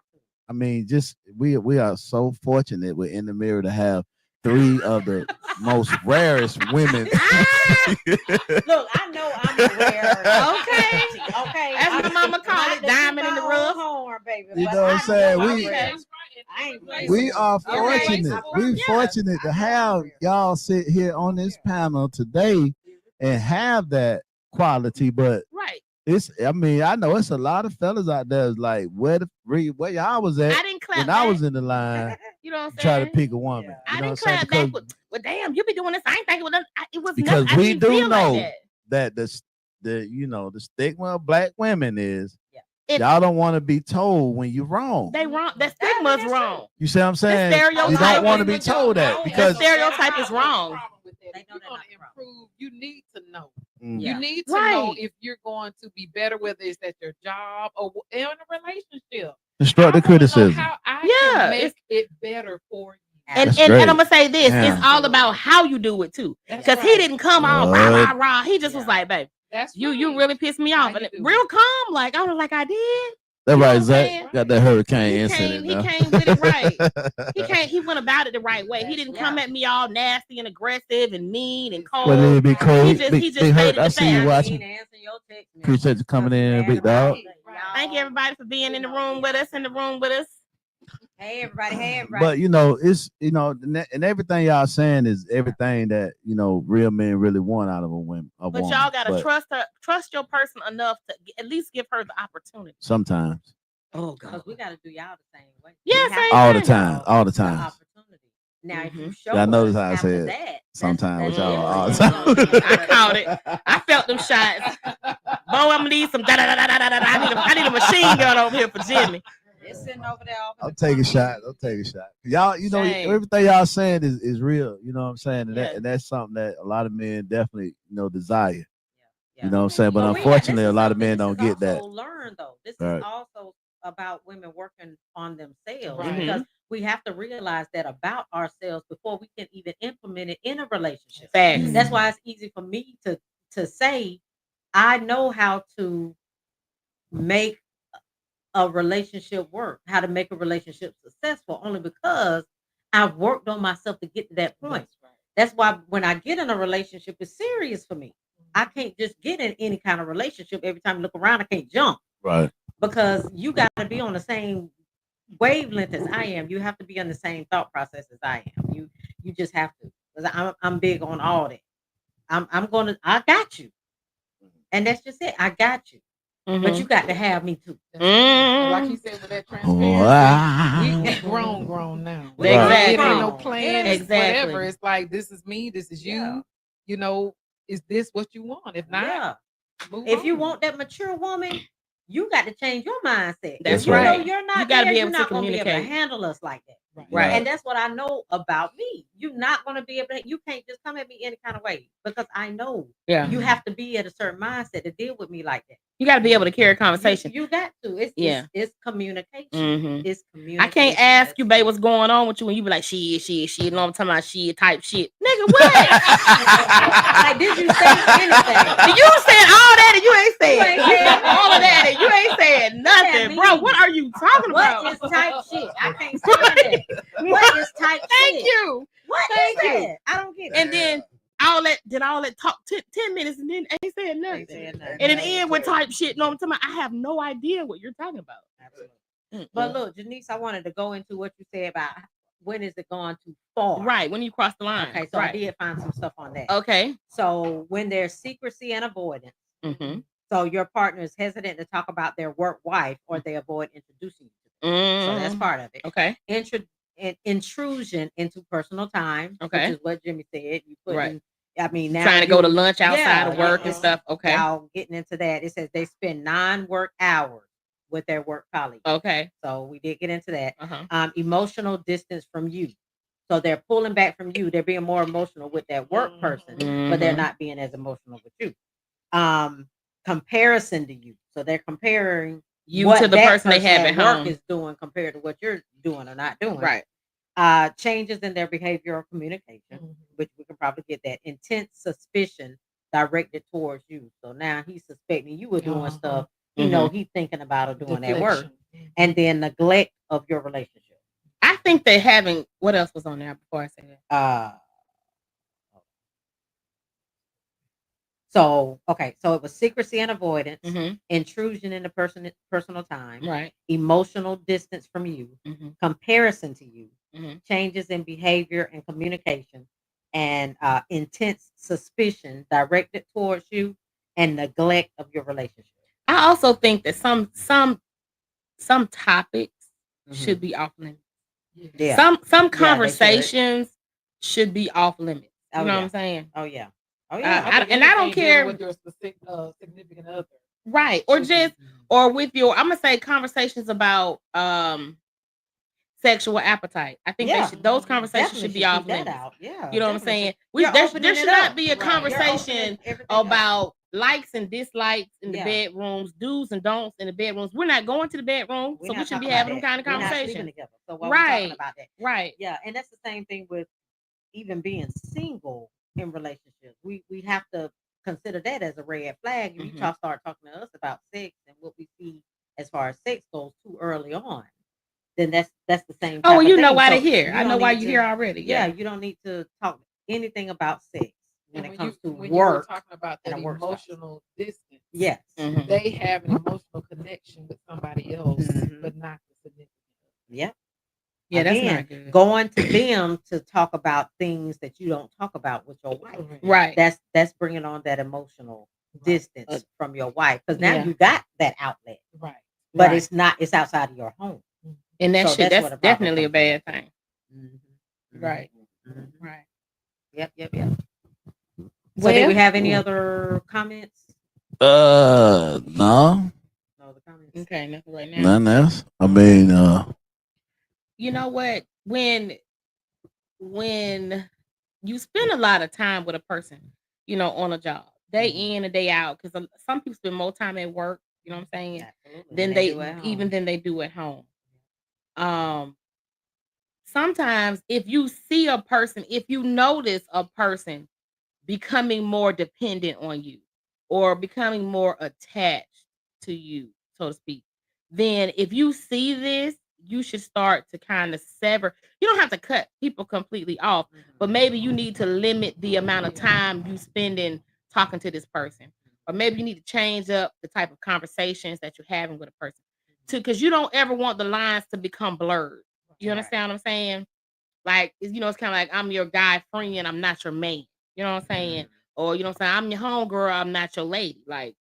I mean, just we are so fortunate we're in the mirror to have three of the most rarest women. Look, I know I'm a rare. Okay. Okay. As my mama call Not it, to diamond toot in the my own rough. horn, baby. You but know what I'm I saying? know I'm We- rare. That's right. I ain't playing We with are you. Okay. fortunate. We're Yeah. fortunate to have y'all sit here on this panel today and have that quality. But Right. I mean, I know it's a lot of fellas out there that's like, where y'all was at I didn't clap when I back. was in the line You know what I'm trying saying? to pick a woman. Yeah. You I know didn't what I'm saying? clap back. Because Well, damn, you be doing this. I ain't thinking with us. It was Because nothing. I we didn't do feel know like that. that the stigma of black women is It- y'all don't want to be told when you're wrong. They wrong. That I mean, stigma's that's wrong. You see what I'm saying? You stereotype don't want to be is- told that No, because The stereotype that's is not the wrong. problem with that. They If know you're they're going not to the problem. improve, you need to know. Mm. Yeah. You need to know Right. if you're going to be better, whether it's at your job or in a relationship. constructive I wanna know criticism. how I Yeah, can make it better for you. And That's and, great. and I'm gonna say this: Yeah. it's all about how you do it too. That's Because he right. didn't come all rah rah rah. He just was Yeah. like, "Babe, That's you right. really pissed me How off," you and do real it. calm. Like I was like, "I did." That's You know right, what I'm Zach. saying? Got that hurricane He incident. came with it right. He went about it the right way. He didn't come Yeah. at me all nasty and aggressive and mean and cold. Well, then, Big Cole, He just Big stated Hurt. the I see you fact. watching. Answer your text message. Appreciate you coming in, Big dog. Thank you everybody for being in the room with us. Hey everybody, hey everybody. But it's and everything y'all saying is everything that real men really want out of a woman. But woman. y'all gotta But trust your person enough to at least give her the opportunity. sometimes. Oh Because we got to do y'all the same way. Yeah, We have same to All the give thing. time, y'all all the the time. opportunity. Now, if you Mhm. show Yeah, I noticed us how I after said that, Sometimes with that's y'all all the different. time. I caught it. I felt them shots. Bo, I'm gonna need some da da da da da da. I need a machine gun over here for Jimmy. It's sitting over there. Over I'll the take a corner. shot. I'll take a shot. Y'all, Shame. everything y'all saying is real. You know what I'm saying? And, Yeah. and that's something that a lot of men definitely, desire. Yeah. You know what I'm saying? But But unfortunately, this a is lot of something- men this don't is get that. also learned though. This Right. is also about women working on themselves Right. because we have to realize that about ourselves before we can even implement it in a relationship. Facts. That's why it's easy for me to say I know how to make a relationship work, how to make a relationship successful, only because I've worked on myself to get to that point. That's right. That's why when I get in a relationship, it's serious for me. I can't just get in any kind of relationship. Every time I look around, I can't jump Right. because you got to be on the same wavelength as I am. You have to be on the same thought process as I am. You just have to. Because I'm big on all that. I got you, and that's just it. I got you, but you got to have me too. That's right. And like Mm. you said, with that transparency, Wow. we grown now. We Exactly. It ain't no grown. plans, Exactly. whatever. It's like, this is me, this is you. Yeah. You know, is this what you want? If not, Yeah. move If you on. want that mature woman, you got to change your mindset. That's If you know right. you're not You gotta there, be you're able to not going to be able to communicate. handle us like that. Right. Right. And that's what I know about me. You're not going to be able to, you can't just come at me any kind of way because I know Yeah. you have to be at a certain mindset to deal with me like that. You got to be able to carry a conversation. You got to. It's communication. Mhm. It's communication. I can't ask you, babe, That's what's going on with you, and you be like, she. You know what I'm talking about? She type shit, nigga. What? like, did you say anything? You said all that, and you ain't said. You ain't You said said all of that, and you ain't said nothing, bro. mean? What are you talking What about? is type shit? I can't stand that. What is type Thank shit? you. What Thank is you. that? I don't get it. And then all that talk 10 minutes, and then ain't said nothing. said nothing. And it end with type shit. No, I'm talking about. I have no idea what you're talking about. Absolutely. But look, Janice, I wanted to go into what you said about when is it going too far. Right, when you cross the line. Okay, so right. I did find some stuff on that. Okay. So when there's secrecy and avoidance, Mm-hmm. so your partner is hesitant to talk about their work wife or they avoid introducing you to them. So that's part of it. Okay. Intrusion into personal time, Okay. which is what Jimmy said. You put Right. in, I mean, now Trying to go to lunch outside of work and it's- stuff. Okay. Y'all getting into that. It says they spend 9 work hours with their work colleagues. Okay. So we did get into that. Uh-huh. Emotional distance from you. So they're pulling back from you. They're being more emotional with that work person, but they're Mhm. not being as emotional with you. Comparison to you. So they're comparing You what to the that person they have at work home. is doing compared to what you're doing or not doing. Right. Changes in their behavioral communication, Mhm. which we can probably get that. Intense suspicion directed towards you. So now he's suspecting you were doing stuff. You know, he's thinking about or doing that work. Deflection. And then neglect of your relationship. I think that having what else was on there before I say that? So it was secrecy and avoidance, Mm-hmm. intrusion into personal time, Right. emotional distance from you, Mm-hmm. comparison to you, Mhm. changes in behavior and communication, and intense suspicion directed towards you, and neglect of your relationship. I also think that some topics should be off limits. Yeah. Some conversations should be off limits. You Oh, know yeah. what I'm saying? Oh yeah. I don't Anything care. dealing with your significant other. Right. Or should just be- or with your I'm gonna say conversations about sexual appetite. I think Yeah. those conversations Definitely should be keep off that limits. out. Yeah. You know what I'm definitely saying? You're There opening should it not up. be a Right. You're opening conversation everything up. about likes and dislikes in the Yeah. bedrooms, do's and don'ts in the bedrooms. We're not going to the bedroom, We're so we not shouldn't be talking having them about kind of that. We're not sleeping conversation. together. So why are we talking Right. about that? Right. Yeah, and that's the same thing with even being single in relationships. We have to consider that as a red flag. If you start talking to us about sex and what we see as far as sex goes too early on, then that's the same. Oh, well, type you of know thing. why So they're here. you I know don't why need you're to- here already. Yeah, Yeah. you don't need to talk anything about sex when it comes to when you were work. talking about and that a work style. emotional distance. Yes. Mhm. They have an emotional connection with somebody else, Mhm. but not the significant other. Yep. Yeah, that's Again, not good. going to them to talk about things that you don't talk about with your wife. Right. That's bringing on that emotional Right. distance from your wife because now Yeah. you got that outlet. Right. but Right. it's not. It's outside of your home. And that So shit, that's where that's the problem definitely a comes in. bad thing. Mhm. Right. Mhm. Right. Yep. So, did we Well, have any other comments? No, No other comments. okay, nothing right now. nothing else. I mean, You know what? When you spend a lot of time with a person, on a job, day Mhm. in and day out, because some people spend more time at work, you know what I'm saying, Absolutely. than Than they do at even home. than they do at home. Sometimes if you see a person, if you notice a person becoming more dependent on you or becoming more attached to you, so to speak, then if you see this, you should start to kind of sever. You don't have to cut people completely off, but maybe you need to limit the amount of time you spend in talking to this person. Or maybe you need to change up the type of conversations that you're having with a person. Because you don't ever want the lines to become blurred. You Right. understand what I'm saying? Like, it's kind of like I'm your guy friend, I'm not your man. You know what I'm saying? Or you know what I'm saying? I'm your homegirl, I'm not your lady. Like,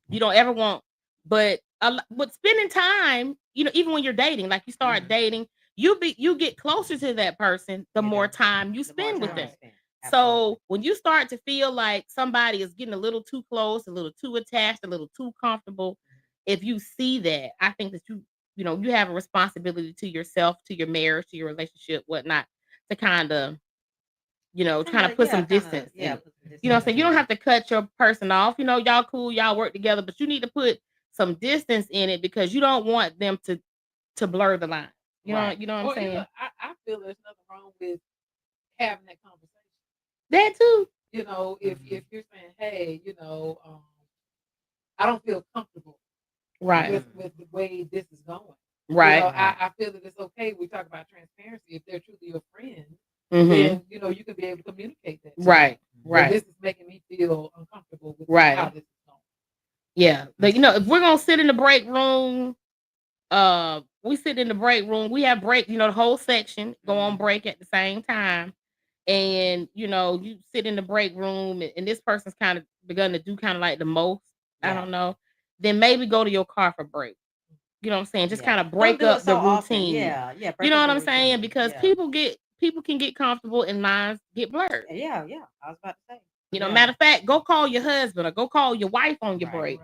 you don't ever want, but but spending time, even when you're dating, like you start dating, you get closer to that person the You more do. time you The more spend with time you them. spend. So Absolutely. when you start to feel like somebody is getting a little too close, a little too attached, a little too comfortable, if you see that, I think that you have a responsibility to yourself, to your marriage, to your relationship, whatnot, to kind of put some distance in it. Put some You know what I'm saying? You don't between have to cut your person off. Y'all cool, y'all work together, but you need to put some distance in it because you don't want them to blur the line. Right. You know what I'm Or saying? I feel there's nothing wrong with having that conversation. That too. If you're saying, hey, I don't feel comfortable Right. with the way this is going. Right. I feel that it's okay. We talk about transparency. If they're truly your friend, Mhm. then you can be able to communicate that. to them. Right. That Right. This is making me feel uncomfortable with Right. how this is going. Yeah. But if we're gonna sit in the break room, we sit in the break room. We have break. The whole section go on break at the same time, and you sit in the break room, and this person's kind of begun to do kind of like the most. I Yeah. don't know. Then maybe go to your car for break. You know what I'm saying? Just Yeah. kind of Don't break do it up the so often. routine. Yeah. You Break know up what the I'm saying? routine. Because Yeah. people can get comfortable and lines get blurred. Yeah. I was about to say. Yeah. Matter of fact, go call your husband or go call your wife on your Right. break.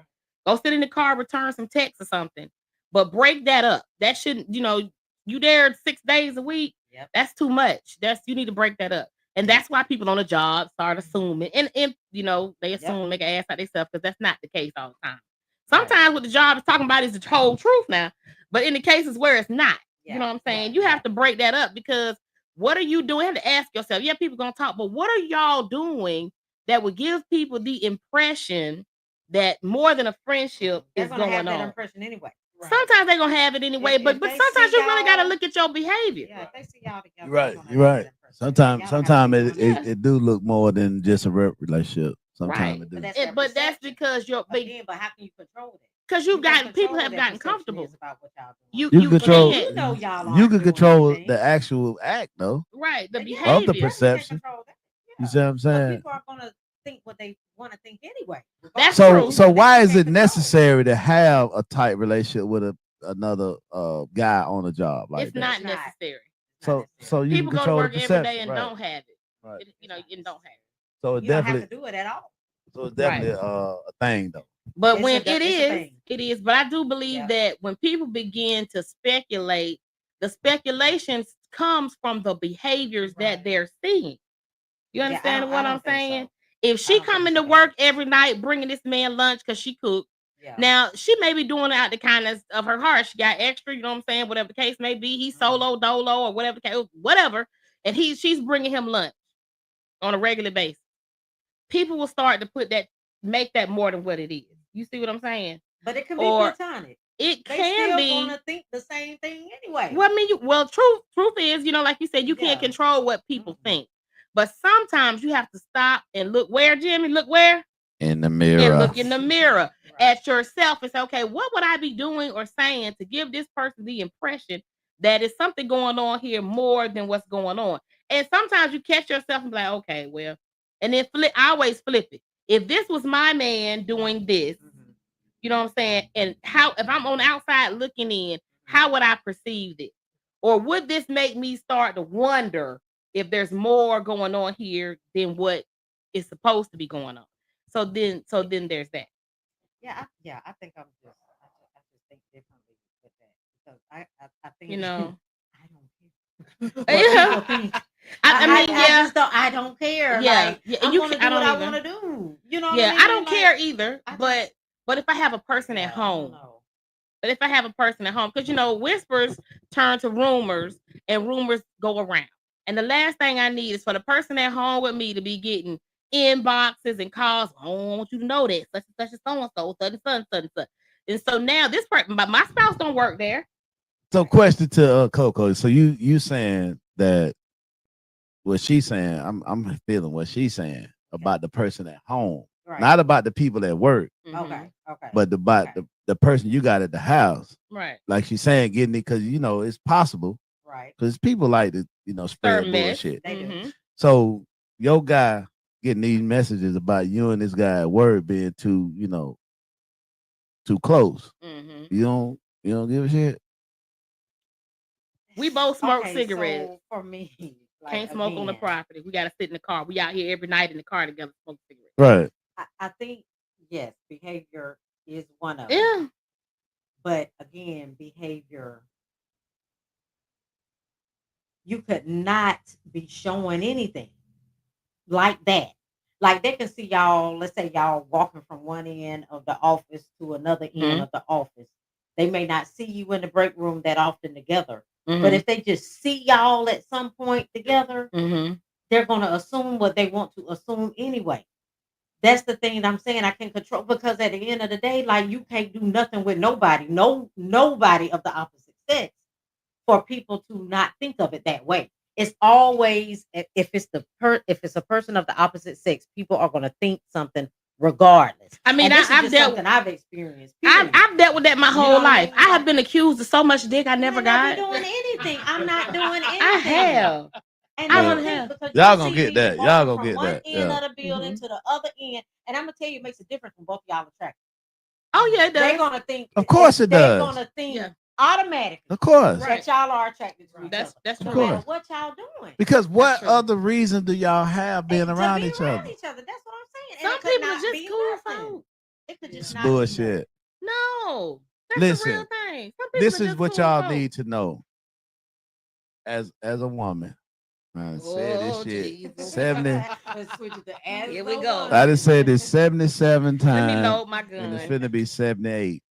Go sit in the car, return some texts or something. But break that up. That shouldn't, you there 6 days a week. Yep. That's too much. You need to break that up. And that's why people on the job start assuming. And they assume make an ass out themselves because that's not the case all the time. Sometimes what the job is talking about is the whole truth now. But in the cases where it's not, you know what I'm saying? You have to break that up because what are you doing? You have to ask yourself, yeah, people gonna talk, but what are y'all doing that would give people the impression that more than a friendship They're is gonna have going that on? impression anyway. Sometimes they're gonna have it anyway, If but they sometimes see you really gotta y'all- look at your behavior. Yeah. If they see y'all together, you're right. they're gonna You're have right. that impression. Sometimes, Y'all don't have to sometimes be doing that. it do look more than just a rep relationship. Sometimes Right. it do. But that's their But that's perception. because Again, but how can you control that? because You can't people control have what their gotten perception comfortable. is about what y'all doing. You You can control. can't. You know y'all You aren't can doing control anything. the actual act, though. Right, the Yeah, behavior. Of the you definitely can perception. control that. You Yeah. see what I'm But saying? people are gonna think what they want to think anyway. That's So, true. so That why you is can't it control. necessary to have a tight relationship with another guy on a job like It's that? not It's not. necessary. It's not So necessary. you can People go to control the work every day perception, and right? don't have it. Right. And don't have it. So it You don't have definitely, to do it at all. so it's definitely a thing, though. But It's when a thing. it is. But I do believe Yeah. that when people begin to speculate, the speculations comes from the behaviors that they're seeing. You Yeah, understand I what don't I'm think saying? so. If I she don't think coming it's to a work behavior. every night bringing this man lunch because she cooked, Yeah. now she may be doing it out the kindness of her heart. She got extra, you know what I'm saying? Whatever the case may be, he's solo dolo or whatever the case, whatever, and she's bringing him lunch on a regular basis. People will start to make that more than what it is. You see what I'm saying? But it can be Or platonic. it They can still be. gonna think the same thing anyway. Well, I mean, truth is, like you said, you can't Yeah. control what people think. But sometimes you have to stop and look where, Jimmy, look where? In the mirror. And look in the mirror at yourself and say, okay, what would I be doing or saying to give this person the impression that is something going on here more than what's going on? And sometimes you catch yourself and be like, okay, well, and then I always flip it. If this was my man doing this, You know what I'm saying? And how, if I'm on the outside looking in, how would I perceive it? Or would this make me start to wonder if there's more going on here than what is supposed to be going on? So then there's that. I think I just think differently with that because I think You know. I don't care. Yeah. What people think. I mean, I yeah. just don't. I don't care. Yeah. Like, Yeah, I'm you gonna can- do I what don't I either. want to do. You know what Yeah, I mean? I don't Like, care either. I But if I have a person yeah, at I don't home, know. but if I have a person at home, because whispers turn to rumors and rumors go around. And the last thing I need is for the person at home with me to be getting inboxes and calls. I don't want you to know that such and such and so and so, such and such, such and such. And so now this person, but my spouse don't work there. So, question to Coco. So you saying that what she's saying? I'm feeling what she's saying about the person at home, Right. not about the people at work, Mhm. Okay. Okay. but about Okay. the person you got at the house. Right. Like she's saying, getting it because it's possible Right. because people like to spread Stir mess. bullshit. They do. Mhm. So your guy getting these messages about you and this guy at work being too too close. Mhm. You don't give a shit. We both smoke Okay, cigarettes. so for me, like, Can't smoke on the again, property. We gotta sit in the car. We out here every night in the car together smoking cigarettes. Right. I think yes, behavior is one of them. Yeah. But again, behavior, you could not be showing anything like that. Like they can see y'all, let's say y'all walking from one end of the office to another end Mhm. of the office. They may not see you in the break room that often together. But Mhm. if they just see y'all at some point together, Mhm. they're gonna assume what they want to assume anyway. That's the thing that I'm saying I can control because at the end of the day, like you can't do nothing with nobody, nobody of the opposite sex for people to not think of it that way. It's always if it's if it's a person of the opposite sex, people are gonna think something regardless. I mean, And this is I've just dealt something I've experienced. I've, period. I've dealt with that my You know whole what I life. mean? I have Like- been accused of so much dick I never You might got. not be doing anything. I'm not doing anything. I have. And I that's don't the thing, have. because Y'all you gonna see get people that. Y'all walking gonna from get one that. end Yeah. of the building Mhm. to the other end, and I'm gonna tell you, it makes a difference when both of y'all attracted. Oh yeah, it They're does. gonna think. Of course it They're does. gonna think Yeah. automatically Of course. Right. that y'all are attracted to each That's other. that's No Of true. matter course. what y'all doing. Because what true. other reason do y'all have being And to around be each around other? each other. That's what I'm saying. And Some it could people are not just be cool nothing. folk. It could Yeah. just It's not be nothing. bullshit. No, that's Listen, the real thing. Some people This are is just what cool y'all folk. need to know. As a woman, I said this Oh, shit Jesus. 70. Let's switch it to as Here a we go. woman. I just said this 77 Let me times, load my and it's gun. finna be 78.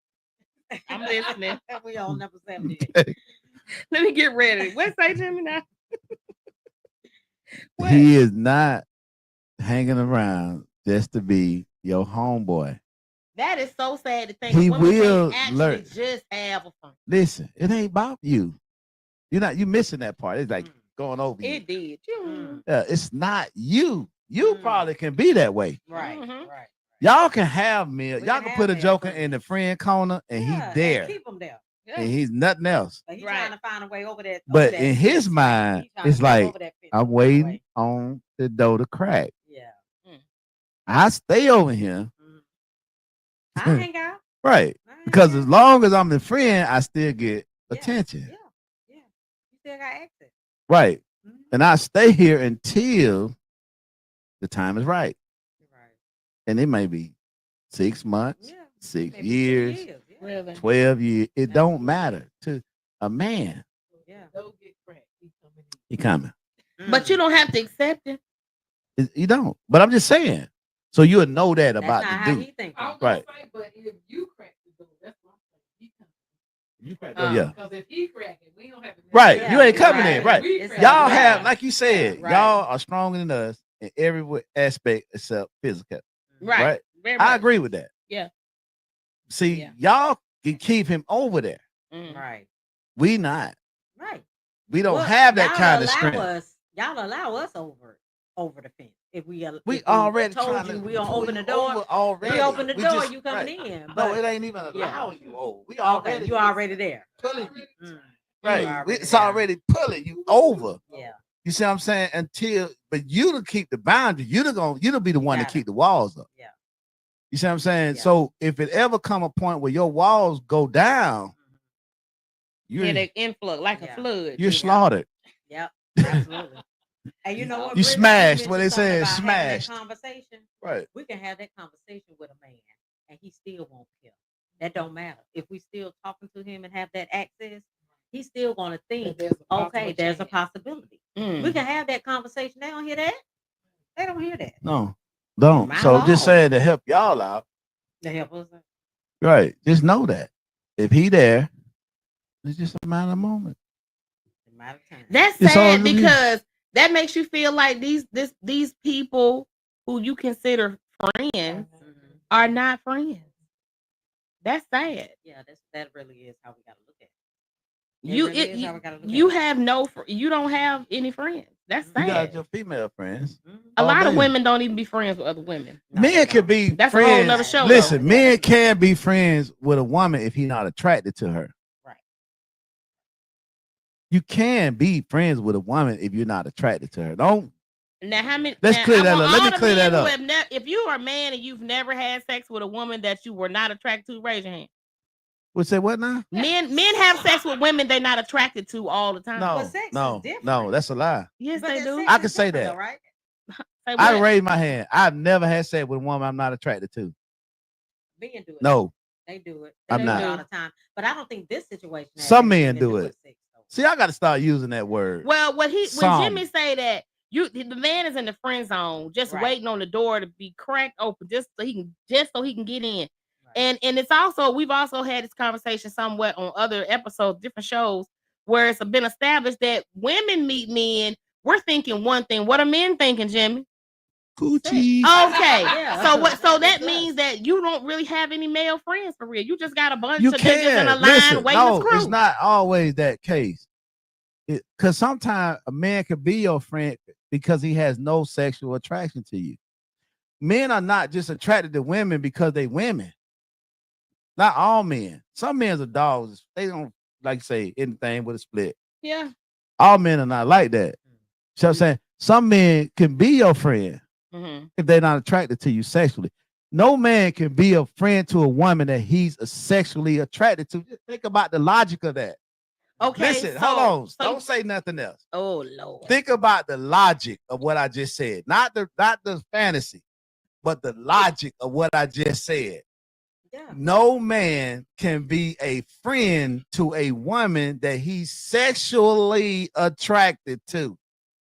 I'm listening. We on number 70. Let me get ready. What say Jimmy now? What? He is not hanging around just to be your homeboy. That is so sad to think. He Women will can't actually learn. just have a fun. Listen, it ain't about you. You missing that part. It's like going over you. It did. Mm. Yeah, it's not you. You Mm. probably can be that way. Right, Mhm. right. Y'all can have me. We Y'all can can have put a male joker friends. in the friend corner and Yeah, he's there. And keep them there. Yeah. And he's nothing else. But he's Right. trying to find a way over that. But over that in his fence. mind, He's trying it's to jump like, over that fence I'm and find a waiting way. on the door to crack. Yeah. I stay over here. Mm. I hang out. Right. I hang Because out. as long as I'm the friend, I still get Yeah, attention. Yeah. Yeah. You still got access. Right. Mhm. And I stay here until the time is right. Right. And it may be 6 months, Yeah. 6 Maybe 2 years, Yeah. Really? 12 years. It don't Absolutely. matter to a man. Yeah. Don't get cracked. He coming in. He coming. But you Mm. don't have to accept it. You don't. But I'm just saying. So you'll know that That's about not the how dude. he thinking. I was gonna Right. say, but if you crack the door, that's what I'm saying. He coming. You crack- Oh, yeah. Because if he crack it, we don't have to. Right. Yeah, You ain't coming right. in. Right. We It's crack Y'all it. have, Right. like you said, Right. y'all are stronger than us in every aspect except physical. Right. Right. Very I much. agree with that. Yeah. See, Yeah. y'all can keep him over there. Mhm. Right. We not. Right. We don't Well, have that y'all kind of allow strength. Y'all allow us over the fence. If we We if already told trying you to we gonna pull open you the door. over already. We open the We door, just- you coming right. in. No, But it ain't even yeah. allowing you over. We okay, already you already there. pulling you. Mm. Right. You already It's there. already pulling you over. Yeah. You see what I'm saying? But you to keep the boundary, you'll be the one to Got it. keep the walls up. Yeah. You see what I'm saying? Yeah. So if it ever come a point where your walls go down, you're Yeah, the influx like Yeah. a flood. you're Yeah. slaughtered. Yep, absolutely. And you know what? You Brittany, smashed, what mentioned they something said, about having that smashed. conversation. Right. We can have that conversation with a man, and he still won't care. That don't matter. If we still talking to him and have that access, he's still gonna think, there's a possible okay, there's a chance. possibility. Mm. We can have that conversation. They don't hear that. They don't hear that. No, don't. My So just Lord. saying to help y'all out. They help us. Right. Just know that if he there, it's just a matter of moment. It's a matter of time. That's It's all sad the- because that makes you feel like these people who you consider friends Mhm. are not friends. That's sad. Yeah, that really is how we gotta look at it. You really is how we gotta look you at it. have you don't have any friends. That's You You got sad. your female friends. Mhm. A all lot of day. women don't even be friends with other women. No, they Men could don't. be That's a whole friends. nother show, though. Listen, Yeah, men that's- can be friends with a woman if he's not attracted to her. Right. You can be friends with a woman if you're not attracted to her. Don't. Now, how many? Let's now, clear I that want up. Let all me the clear men that who up. have if you are a man and you've never had sex with a woman that you were not attracted to, raise your hand. Would say what now? Men have sex with women they're not attracted to all the time. No, But sex is no, different. no. That's a lie. Yes, But they that do. sex I is can say different that. though, right? Say I what? raise my hand. I've never had sex with a woman I'm not attracted to. Men do it. No. They do it. I'm They do not. it all the time. But I don't think this situation. has Some anything men to do it. with sex, though. See, I got to start using that word. Well, when Some. Jimmy say that the man is in the friend zone, just Right. waiting on the door to be cracked open, just so he can get in. Right. And it's also we've also had this conversation somewhat on other episodes, different shows, where it's been established that women meet men. We're thinking one thing. What are men thinking, Jimmy? Coochie. Okay. Yeah. So what? So that That's us. means that you don't really have any male friends for real. You just got a bunch You of niggas in a can. line Listen, waiting no, to screw. it's not always that case. Because sometimes a man could be your friend because he has no sexual attraction to you. Men are not just attracted to women because they women. Not all men. Some men are dogs. They don't like say anything with a split. Yeah. All men are not like that. So I'm saying some men can be your friend Mhm. if they're not attracted to you sexually. No man can be a friend to a woman that he's sexually attracted to. Just think about the logic of that. Okay. Listen, hold on. so- Don't say nothing else. Oh Lord. Think about the logic of what I just said. Not the fantasy, but the logic of what I just said. Yeah. No man can be a friend to a woman that he's sexually attracted to.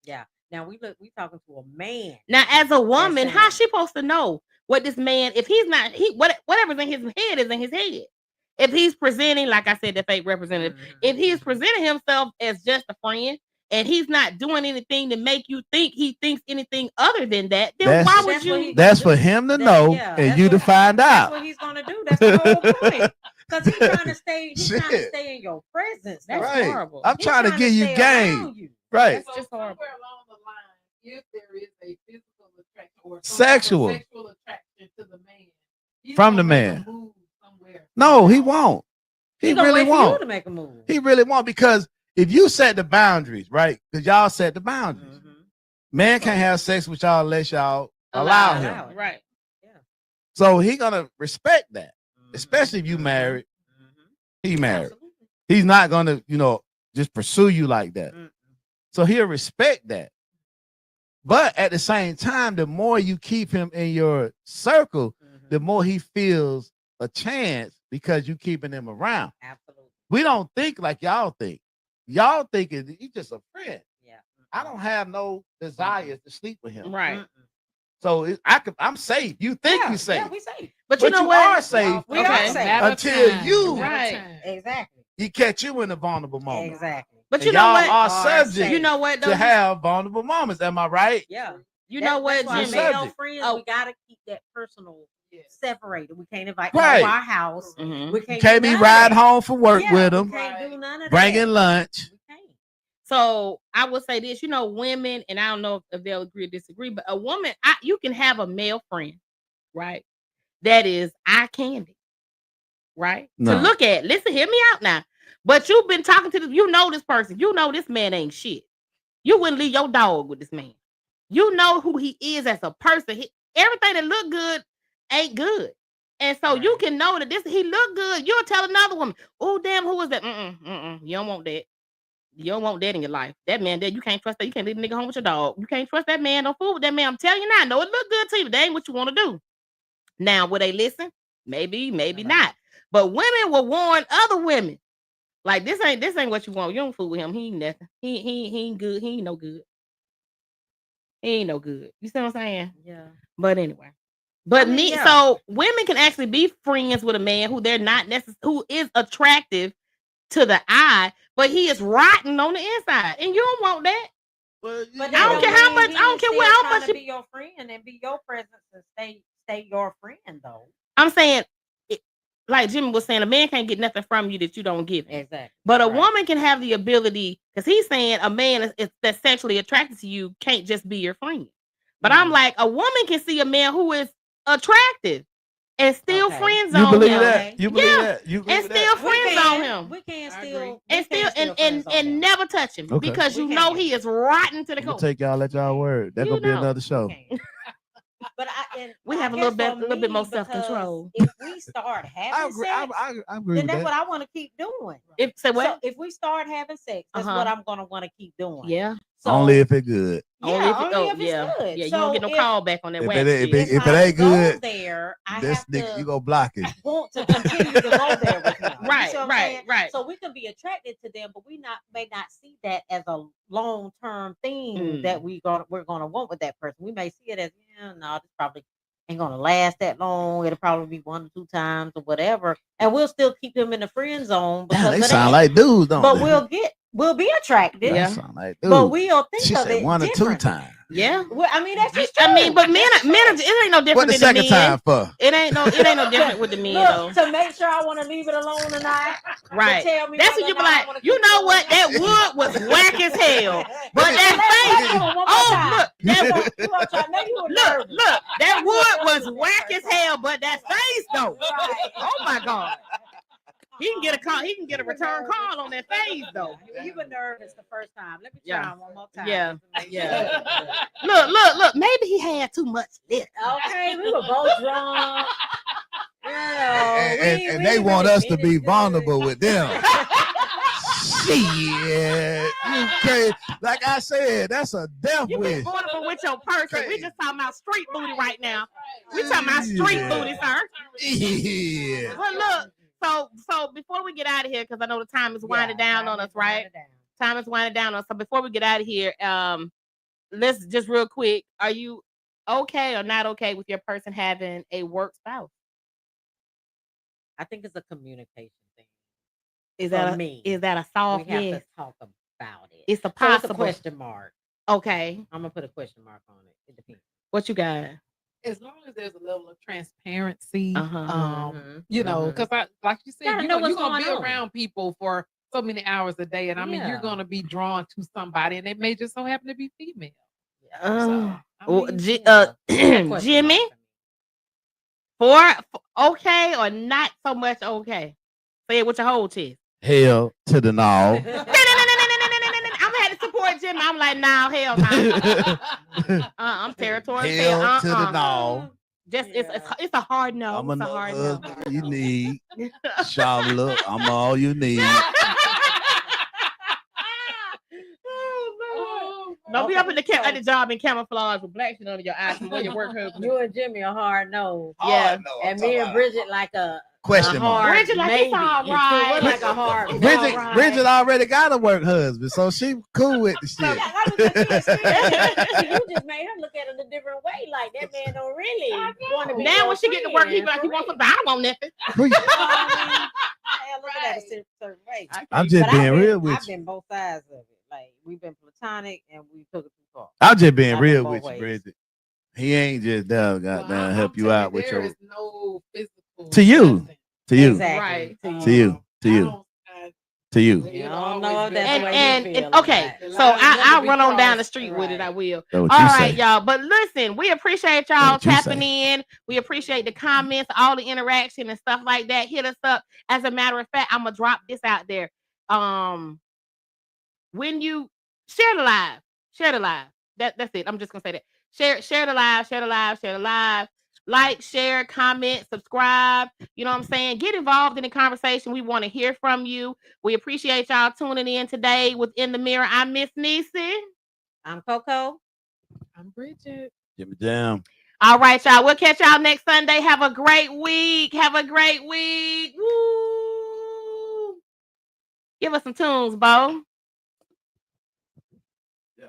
Yeah. Now we talking to a man. Now, as a woman, That's how's sad. she supposed to know what this man, if he's not, whatever's in his head is in his head. If he's presenting, like I said, the fake representative, if he's presenting himself as just a friend and he's not doing anything to make you think he thinks anything other than that, then That's- why would That's what you? he- That's for him to That- know yeah, and that's you to what- find That's out. what he's gonna do. That's the whole point. Because he's trying to stay. He's trying to Shit. stay in your presence. That's Right. horrible. I'm He's trying to give you stay game. around you. Right. That's just horrible. Somewhere along the line, if there is a physical attraction or some Sexual. type of sexual attraction to the man, he's From gonna the make a man. move somewhere. No, he won't. He He gonna really wait for you won't. to make a move. He really won't because if you set the boundaries, right? Because y'all set the boundaries. Mhm. Man can't have sex with y'all unless y'all allow him. Allow it. Right. So he gonna respect that, Mhm. especially if you married. Mhm. He married. Absolutely. He's not gonna, just pursue you like that. Mm-mm. So he'll respect that. But at the same time, the more you keep him in your circle, Mhm. the more he feels a chance because you keeping him around. Absolutely. We don't think like y'all think. Y'all thinking he's just a friend. Yeah. I don't have no desires to sleep with him. Right. Mm-mm. So I'm safe. You think Yeah, you safe. Yeah, we safe. But you know you what? are safe We are Okay. safe. Matter of Until time, you- matter of Right. time. Exactly. He catch you in a vulnerable moment. Exactly. But And you know y'all what? are Are subject safe. You know what? to Though? have vulnerable moments. Am I right? Yeah. You know what, That's why Jimmy? Subject. male friends, Oh. we gotta keep that personal Yes. separated. We can't invite Right. them to our house. Mhm. We You can't, can't do be none of riding that. home from work Yeah, with we him, can't do Right. none of bringing that. lunch. We can't. So I would say this, women, and I don't know if they'll agree or disagree, but a woman, you can have a male friend, right? That is eye candy, right? No. To look at. Listen, hear me out now. But you've been talking to this person. You know this man ain't shit. You wouldn't leave your dog with this man. You know who he is as a person. Everything that look good ain't good. And so you Right. can know that this he look good. You'll tell another woman, oh damn, who is that? You don't want that. You don't want that in your life. That man there, you can't trust that. You can't leave the nigga home with your dog. You can't trust that man. Don't fool with that man. I'm telling you now. I know it look good to you, but that ain't what you want to do. Now, will they listen? Maybe Right. not. But women will warn other women. Like this ain't what you want. You don't fool with him. He ain't nothing. He ain't good. He ain't no good. He ain't no good. You see what I'm saying? Yeah. But anyway. But I mean, me, yeah. so women can actually be friends with a man who they're not necessarily who is attractive to the eye, but he is rotten on the inside, and you don't want that. Well, But I don't care how much. I don't care how much. to be your friend and be your presence and stay your friend though. I'm saying, like Jimmy was saying, a man can't get nothing from you that you don't give him. Exactly. But a Right. woman can have the ability, because he's saying a man that's sexually attracted to you can't just be your friend. But I'm like, a woman can see a man who is attractive and still Okay. friends You on believe him. that? You believe Yeah. that? You agree And with still that? friends on him. We can I still agree. we And can still friends on him. never touch him Okay. because We you know can. he is rotten to the I'm gonna core. take y'all at y'all word. That's You gonna be know. another We show. can. But We I have a guess little for bit more me, self-control. because if we start I having agree. sex, I agree then with that's that. what I want to keep doing. If say So what? if we start having sex, that's Uh-huh. what I'm gonna want to keep doing. Yeah. So Only if it's good. yeah, only if it's good. Yeah, you so don't get no call back on that If wax it ain't- shit. if it I ain't go good, there, I this have nigga, you to go block it. want to continue to go there with him. You Right, see what I'm right, saying? right. So we can be attracted to them, but we may not see that as a long term thing Mm. that we're gonna want with that person. We may see it as no, this probably ain't gonna last that long. It'll probably be 1 or 2 times or whatever, and we'll still keep them in the friend zone because Damn, they of sound that. like dudes, don't But they? we'll be attracted. That Yeah. sound like But dudes. we'll think She of said it 1 or 2 differently. times. Yeah. Well, I mean, that's just I mean, true. but men, That's it just ain't no What different the than the second men. time for? It ain't no different with the men though. Look, to make sure I want to leave it alone or not. Right. Tell me That's whether when you or be not I like, wanna you keep know doing what? it. That wood was whack as hell. But Let me- that Let's face. do it one more Oh, time. look. That You gonna try? Maybe you were look, nervous. that You were wood was nervous that whack first as hell, but that time. face though. Right. Oh my God. He can get a call. He can get a return call on that face though. You were nervous the first time. Let me Yeah. try one more time. Yeah. just to make Yeah. sure. Look. Maybe he had too much liquor. Okay, we were both drunk. You know, And we they want really us to meant be it good. vulnerable with them. Shit, you crazy. Like I said, that's a death You be wish. vulnerable with your person. We Crazy. just talking about street booty right now. We talking about street Yeah. booty, sir. Yeah. But look, so before we get out of here, because I know the time is winding down on us, right? Time is winding down on us. So before we get out of here, let's just real quick. Are you okay or not okay with your person having a work spouse? I think it's a communication thing. Is For that me, is that a soft we have yes? to talk about it. It's a So it's possible a question mark. Okay. I'm gonna put a question mark on it. It depends. What you got? As long as there's a level of transparency, Uh-huh. you know, Mhm. because like you said, Gotta you're know gonna, what's be going on. around people for so many hours a day, and I mean, you're Yeah. gonna be drawn to somebody, and they may just so happen to be female. Uh, I well, mean, It's a question mark Jimmy, for me. for okay or not so much okay? Say it with your whole chest. Hell to the no. I'm had to support Jimmy. I'm like, nah, hell no. I'm territorial. Hell to the no. Just it's a hard no. I'm It's a enough hard no. husband you need. Charlotte, I'm all you need. No, be Okay, up at the so- at the job in camouflage with black shit under your eyes from where you work husband. You and Jimmy are hard no. Yeah. And me and Bridget like a Question a mark. hard Bridget like, it's maybe. all See, right. we're like a hard It's maybe. Bridget, all right. Bridget already got a work husband, so she cool with the Yeah, shit. I was just saying, you just made her look at it a different way. Like that man don't really want to be. Now your when she get to work, he be like, friend, you want for something? I don't want nothing. Who you- real. You know what I mean? Hell, look at that a certain way. I'm just But being real with I've you. been both sides of it. Like we've been platonic and we took it too far. I'm just being I've been real both with you, ways. Bridget. He ain't just there, goddamn, I'm help you telling out with there your is no physical To you. nothing. to you, Exactly. Right. to you, to I you, don't- I- to you. You it'll don't know always if be- that's the way And you feel. okay, The so line will never I'll be run on down the crossed. street with it. I Right. will. That's what All you right, say. y'all. But listen, we appreciate y'all What you tapping say. in. We appreciate the comments, all the interaction and stuff like that. Hit us up. As a matter of fact, I'm gonna drop this out there. When you share the live. That's it. I'm just gonna say that. Share the live, share the live, share the live. Like, share, comment, subscribe. You know what I'm saying? Get involved in the conversation. We want to hear from you. We appreciate y'all tuning in today with In the Mirror. I'm Miss Niecy. I'm Coco. I'm Bridget. Jimmy Jam. All right, y'all. We'll catch y'all next Sunday. Have a great week. Have a great week. Woo! Give us some tunes, Bo. Yeah.